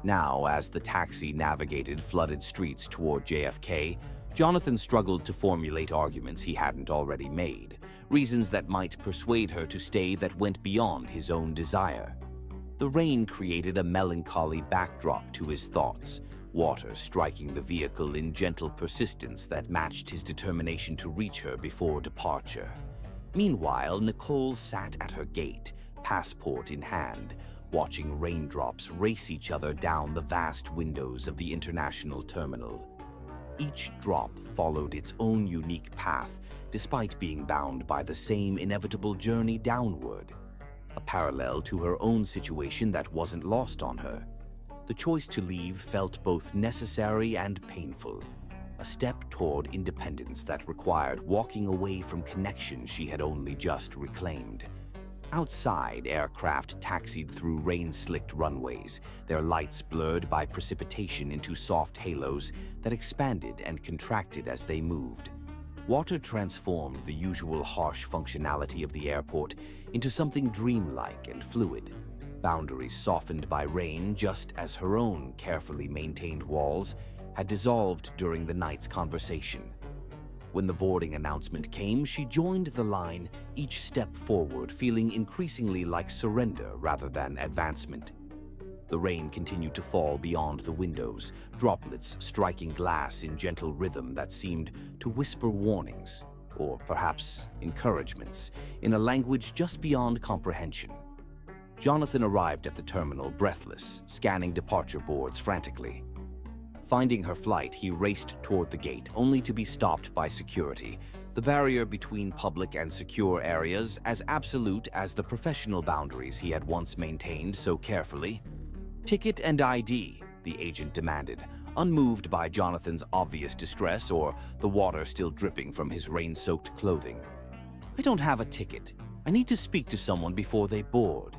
A: Now, as the taxi navigated flooded streets toward JFK, Jonathan struggled to formulate arguments he hadn't already made, reasons that might persuade her to stay that went beyond his own desire. The rain created a melancholy backdrop to his thoughts, water striking the vehicle in gentle persistence that matched his determination to reach her before departure. Meanwhile, Nicole sat at her gate, passport in hand, watching raindrops race each other down the vast windows of the international terminal. Each drop followed its own unique path, despite being bound by the same inevitable journey downward. A parallel to her own situation that wasn't lost on her. The choice to leave felt both necessary and painful, a step toward independence that required walking away from connections she had only just reclaimed. Outside, aircraft taxied through rain-slicked runways, their lights blurred by precipitation into soft halos that expanded and contracted as they moved. Water transformed the usual harsh functionality of the airport into something dreamlike and fluid. Boundaries softened by rain just as her own carefully maintained walls had dissolved during the night's conversation. When the boarding announcement came, she joined the line, each step forward feeling increasingly like surrender rather than advancement. The rain continued to fall beyond the windows, droplets striking glass in gentle rhythm that seemed to whisper warnings, or perhaps encouragements, in a language just beyond comprehension. Jonathan arrived at the terminal breathless, scanning departure boards frantically. Finding her flight, he raced toward the gate, only to be stopped by security, the barrier between public and secure areas as absolute as the professional boundaries he had once maintained so carefully. "Ticket and ID," the agent demanded, unmoved by Jonathan's obvious distress or the water still dripping from his rain-soaked clothing. "I don't have a ticket. I need to speak to someone before they board."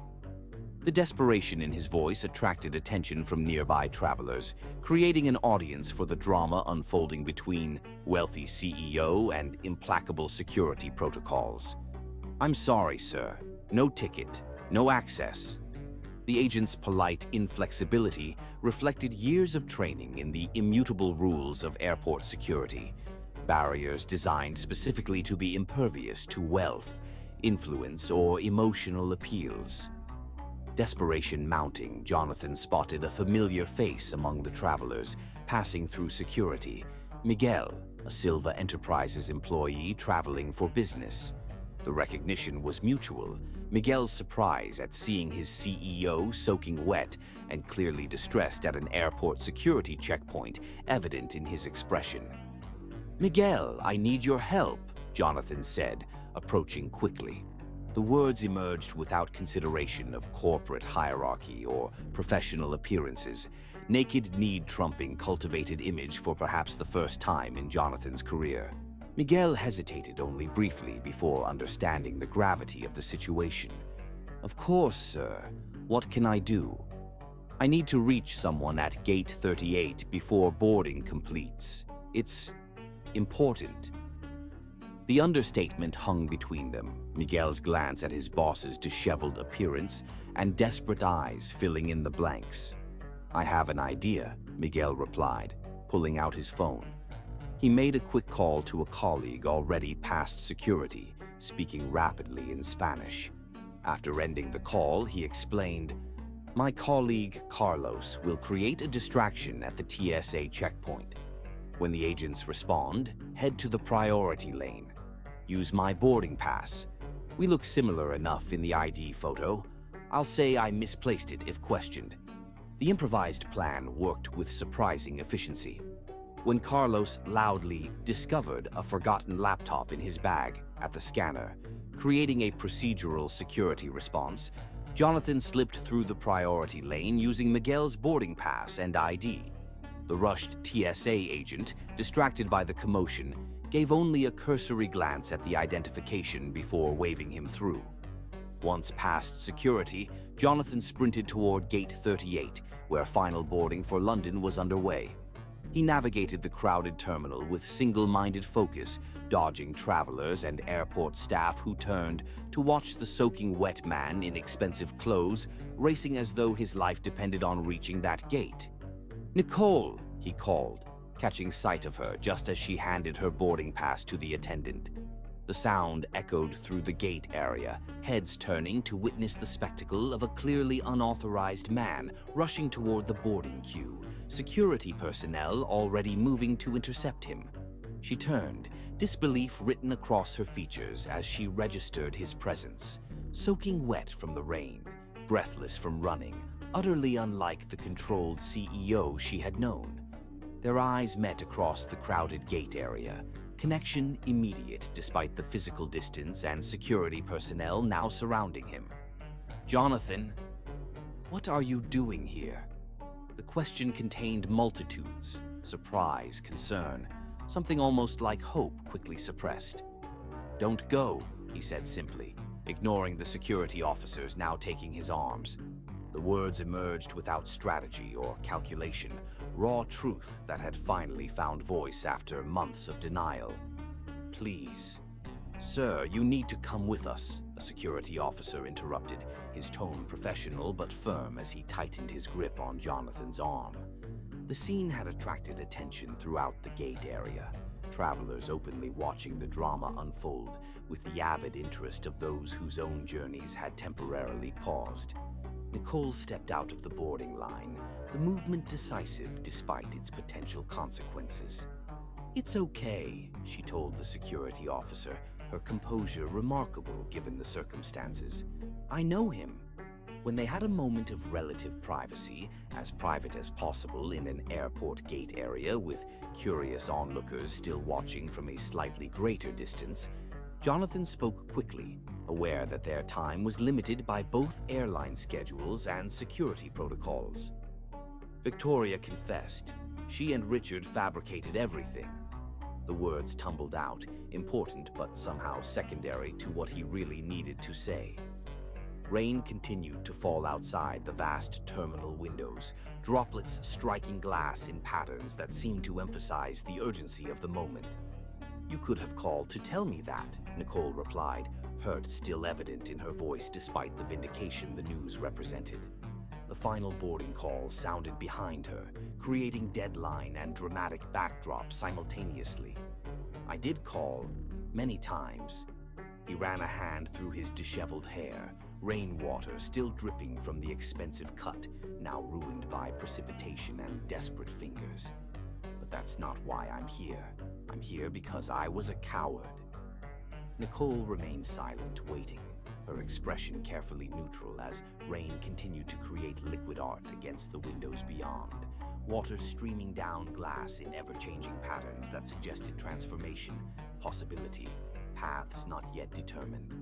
A: The desperation in his voice attracted attention from nearby travelers, creating an audience for the drama unfolding between wealthy CEO and implacable security protocols. "I'm sorry, sir. No ticket. No access." The agent's polite inflexibility reflected years of training in the immutable rules of airport security, barriers designed specifically to be impervious to wealth, influence, or emotional appeals. Desperation mounting, Jonathan spotted a familiar face among the travelers passing through security. Miguel, a Silva Enterprises employee traveling for business. The recognition was mutual, Miguel's surprise at seeing his CEO soaking wet and clearly distressed at an airport security checkpoint evident in his expression. "Miguel, I need your help," Jonathan said, approaching quickly. The words emerged without consideration of corporate hierarchy or professional appearances, naked need trumping cultivated image for perhaps the first time in Jonathan's career. Miguel hesitated only briefly before understanding the gravity of the situation. "Of course, sir. What can I do?" "I need to reach someone at Gate 38 before boarding completes. It's important." The understatement hung between them, Miguel's glance at his boss's disheveled appearance and desperate eyes filling in the blanks. "I have an idea," Miguel replied, pulling out his phone. He made a quick call to a colleague already past security, speaking rapidly in Spanish. After ending the call, he explained, "My colleague, Carlos, will create a distraction at the TSA checkpoint. When the agents respond, head to the priority lane. Use my boarding pass. We look similar enough in the ID photo. I'll say I misplaced it if questioned." The improvised plan worked with surprising efficiency. When Carlos loudly discovered a forgotten laptop in his bag at the scanner, creating a procedural security response, Jonathan slipped through the priority lane using Miguel's boarding pass and ID. The rushed TSA agent, distracted by the commotion, gave only a cursory glance at the identification before waving him through. Once past security, Jonathan sprinted toward Gate 38, where final boarding for London was underway. He navigated the crowded terminal with single-minded focus, dodging travelers and airport staff who turned to watch the soaking wet man in expensive clothes, racing as though his life depended on reaching that gate. "Nicole," he called, catching sight of her just as she handed her boarding pass to the attendant. The sound echoed through the gate area, heads turning to witness the spectacle of a clearly unauthorized man rushing toward the boarding queue, security personnel already moving to intercept him. She turned, disbelief written across her features as she registered his presence, soaking wet from the rain, breathless from running, utterly unlike the controlled CEO she had known. Their eyes met across the crowded gate area, connection immediate despite the physical distance and security personnel now surrounding him. "Jonathan, what are you doing here?" The question contained multitudes, surprise, concern, something almost like hope quickly suppressed. "Don't go," he said simply, ignoring the security officers now taking his arms. The words emerged without strategy or calculation, raw truth that had finally found voice after months of denial. "Please." "Sir, you need to come with us," a security officer interrupted, his tone professional but firm as he tightened his grip on Jonathan's arm. The scene had attracted attention throughout the gate area, travelers openly watching the drama unfold with the avid interest of those whose own journeys had temporarily paused. Nicole stepped out of the boarding line, the movement decisive despite its potential consequences. "It's okay," she told the security officer, her composure remarkable given the circumstances. "I know him." When they had a moment of relative privacy, as private as possible in an airport gate area with curious onlookers still watching from a slightly greater distance, Jonathan spoke quickly, aware that their time was limited by both airline schedules and security protocols. Victoria confessed. She and Richard fabricated everything. The words tumbled out, important but somehow secondary to what he really needed to say. Rain continued to fall outside the vast terminal windows, droplets striking glass in patterns that seemed to emphasize the urgency of the moment. "You could have called to tell me that," Nicole replied, hurt still evident in her voice despite the vindication the news represented. The final boarding call sounded behind her, creating deadline and dramatic backdrop simultaneously. "I did call, many times." He ran a hand through his disheveled hair, rainwater still dripping from the expensive cut, now ruined by precipitation and desperate fingers. "But that's not why I'm here. I'm here because I was a coward." Nicole remained silent, waiting, her expression carefully neutral as rain continued to create liquid art against the windows beyond, water streaming down glass in ever-changing patterns that suggested transformation, possibility, paths not yet determined.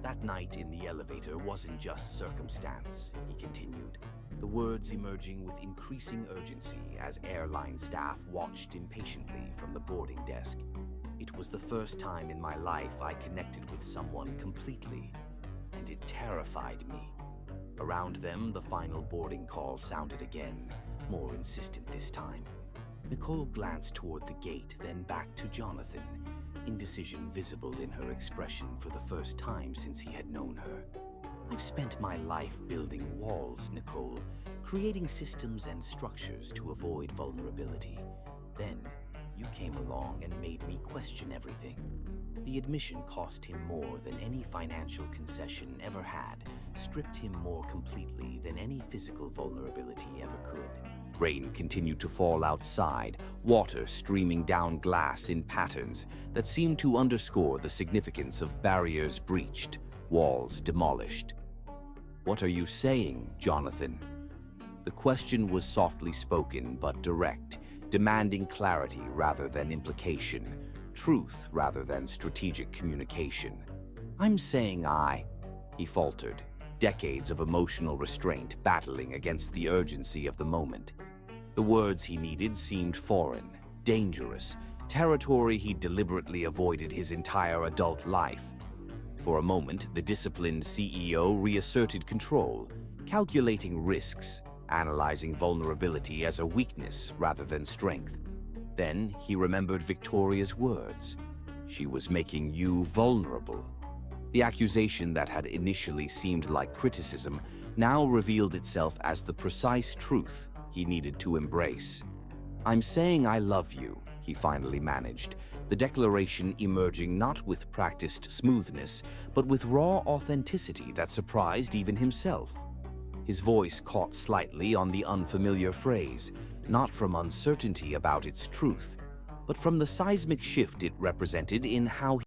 A: "That night in the elevator wasn't just circumstance," he continued, the words emerging with increasing urgency as airline staff watched impatiently from the boarding desk. "It was the first time in my life I connected with someone completely, and it terrified me." Around them, the final boarding call sounded again, more insistent this time. Nicole glanced toward the gate, then back to Jonathan, indecision visible in her expression for the first time since he had known her. "I've spent my life building walls, Nicole, creating systems and structures to avoid vulnerability. Then, you came along and made me question everything." The admission cost him more than any financial concession ever had, stripped him more completely than any physical vulnerability ever could. Rain continued to fall outside, water streaming down glass in patterns that seemed to underscore the significance of barriers breached, walls demolished. "What are you saying, Jonathan?" The question was softly spoken but direct, demanding clarity rather than implication, truth rather than strategic communication. "I'm saying he faltered, decades of emotional restraint battling against the urgency of the moment. The words he needed seemed foreign, dangerous, territory he deliberately avoided his entire adult life. For a moment, the disciplined CEO reasserted control, calculating risks, analyzing vulnerability as a weakness rather than strength. Then he remembered Victoria's words. She was making you vulnerable. The accusation that had initially seemed like criticism now revealed itself as the precise truth he needed to embrace. "I'm saying I love you," he he finally managed, the declaration emerging not with practiced smoothness, but with raw authenticity that surprised even himself. His voice caught slightly on the unfamiliar phrase, not from uncertainty about its truth, but from the seismic shift it represented in how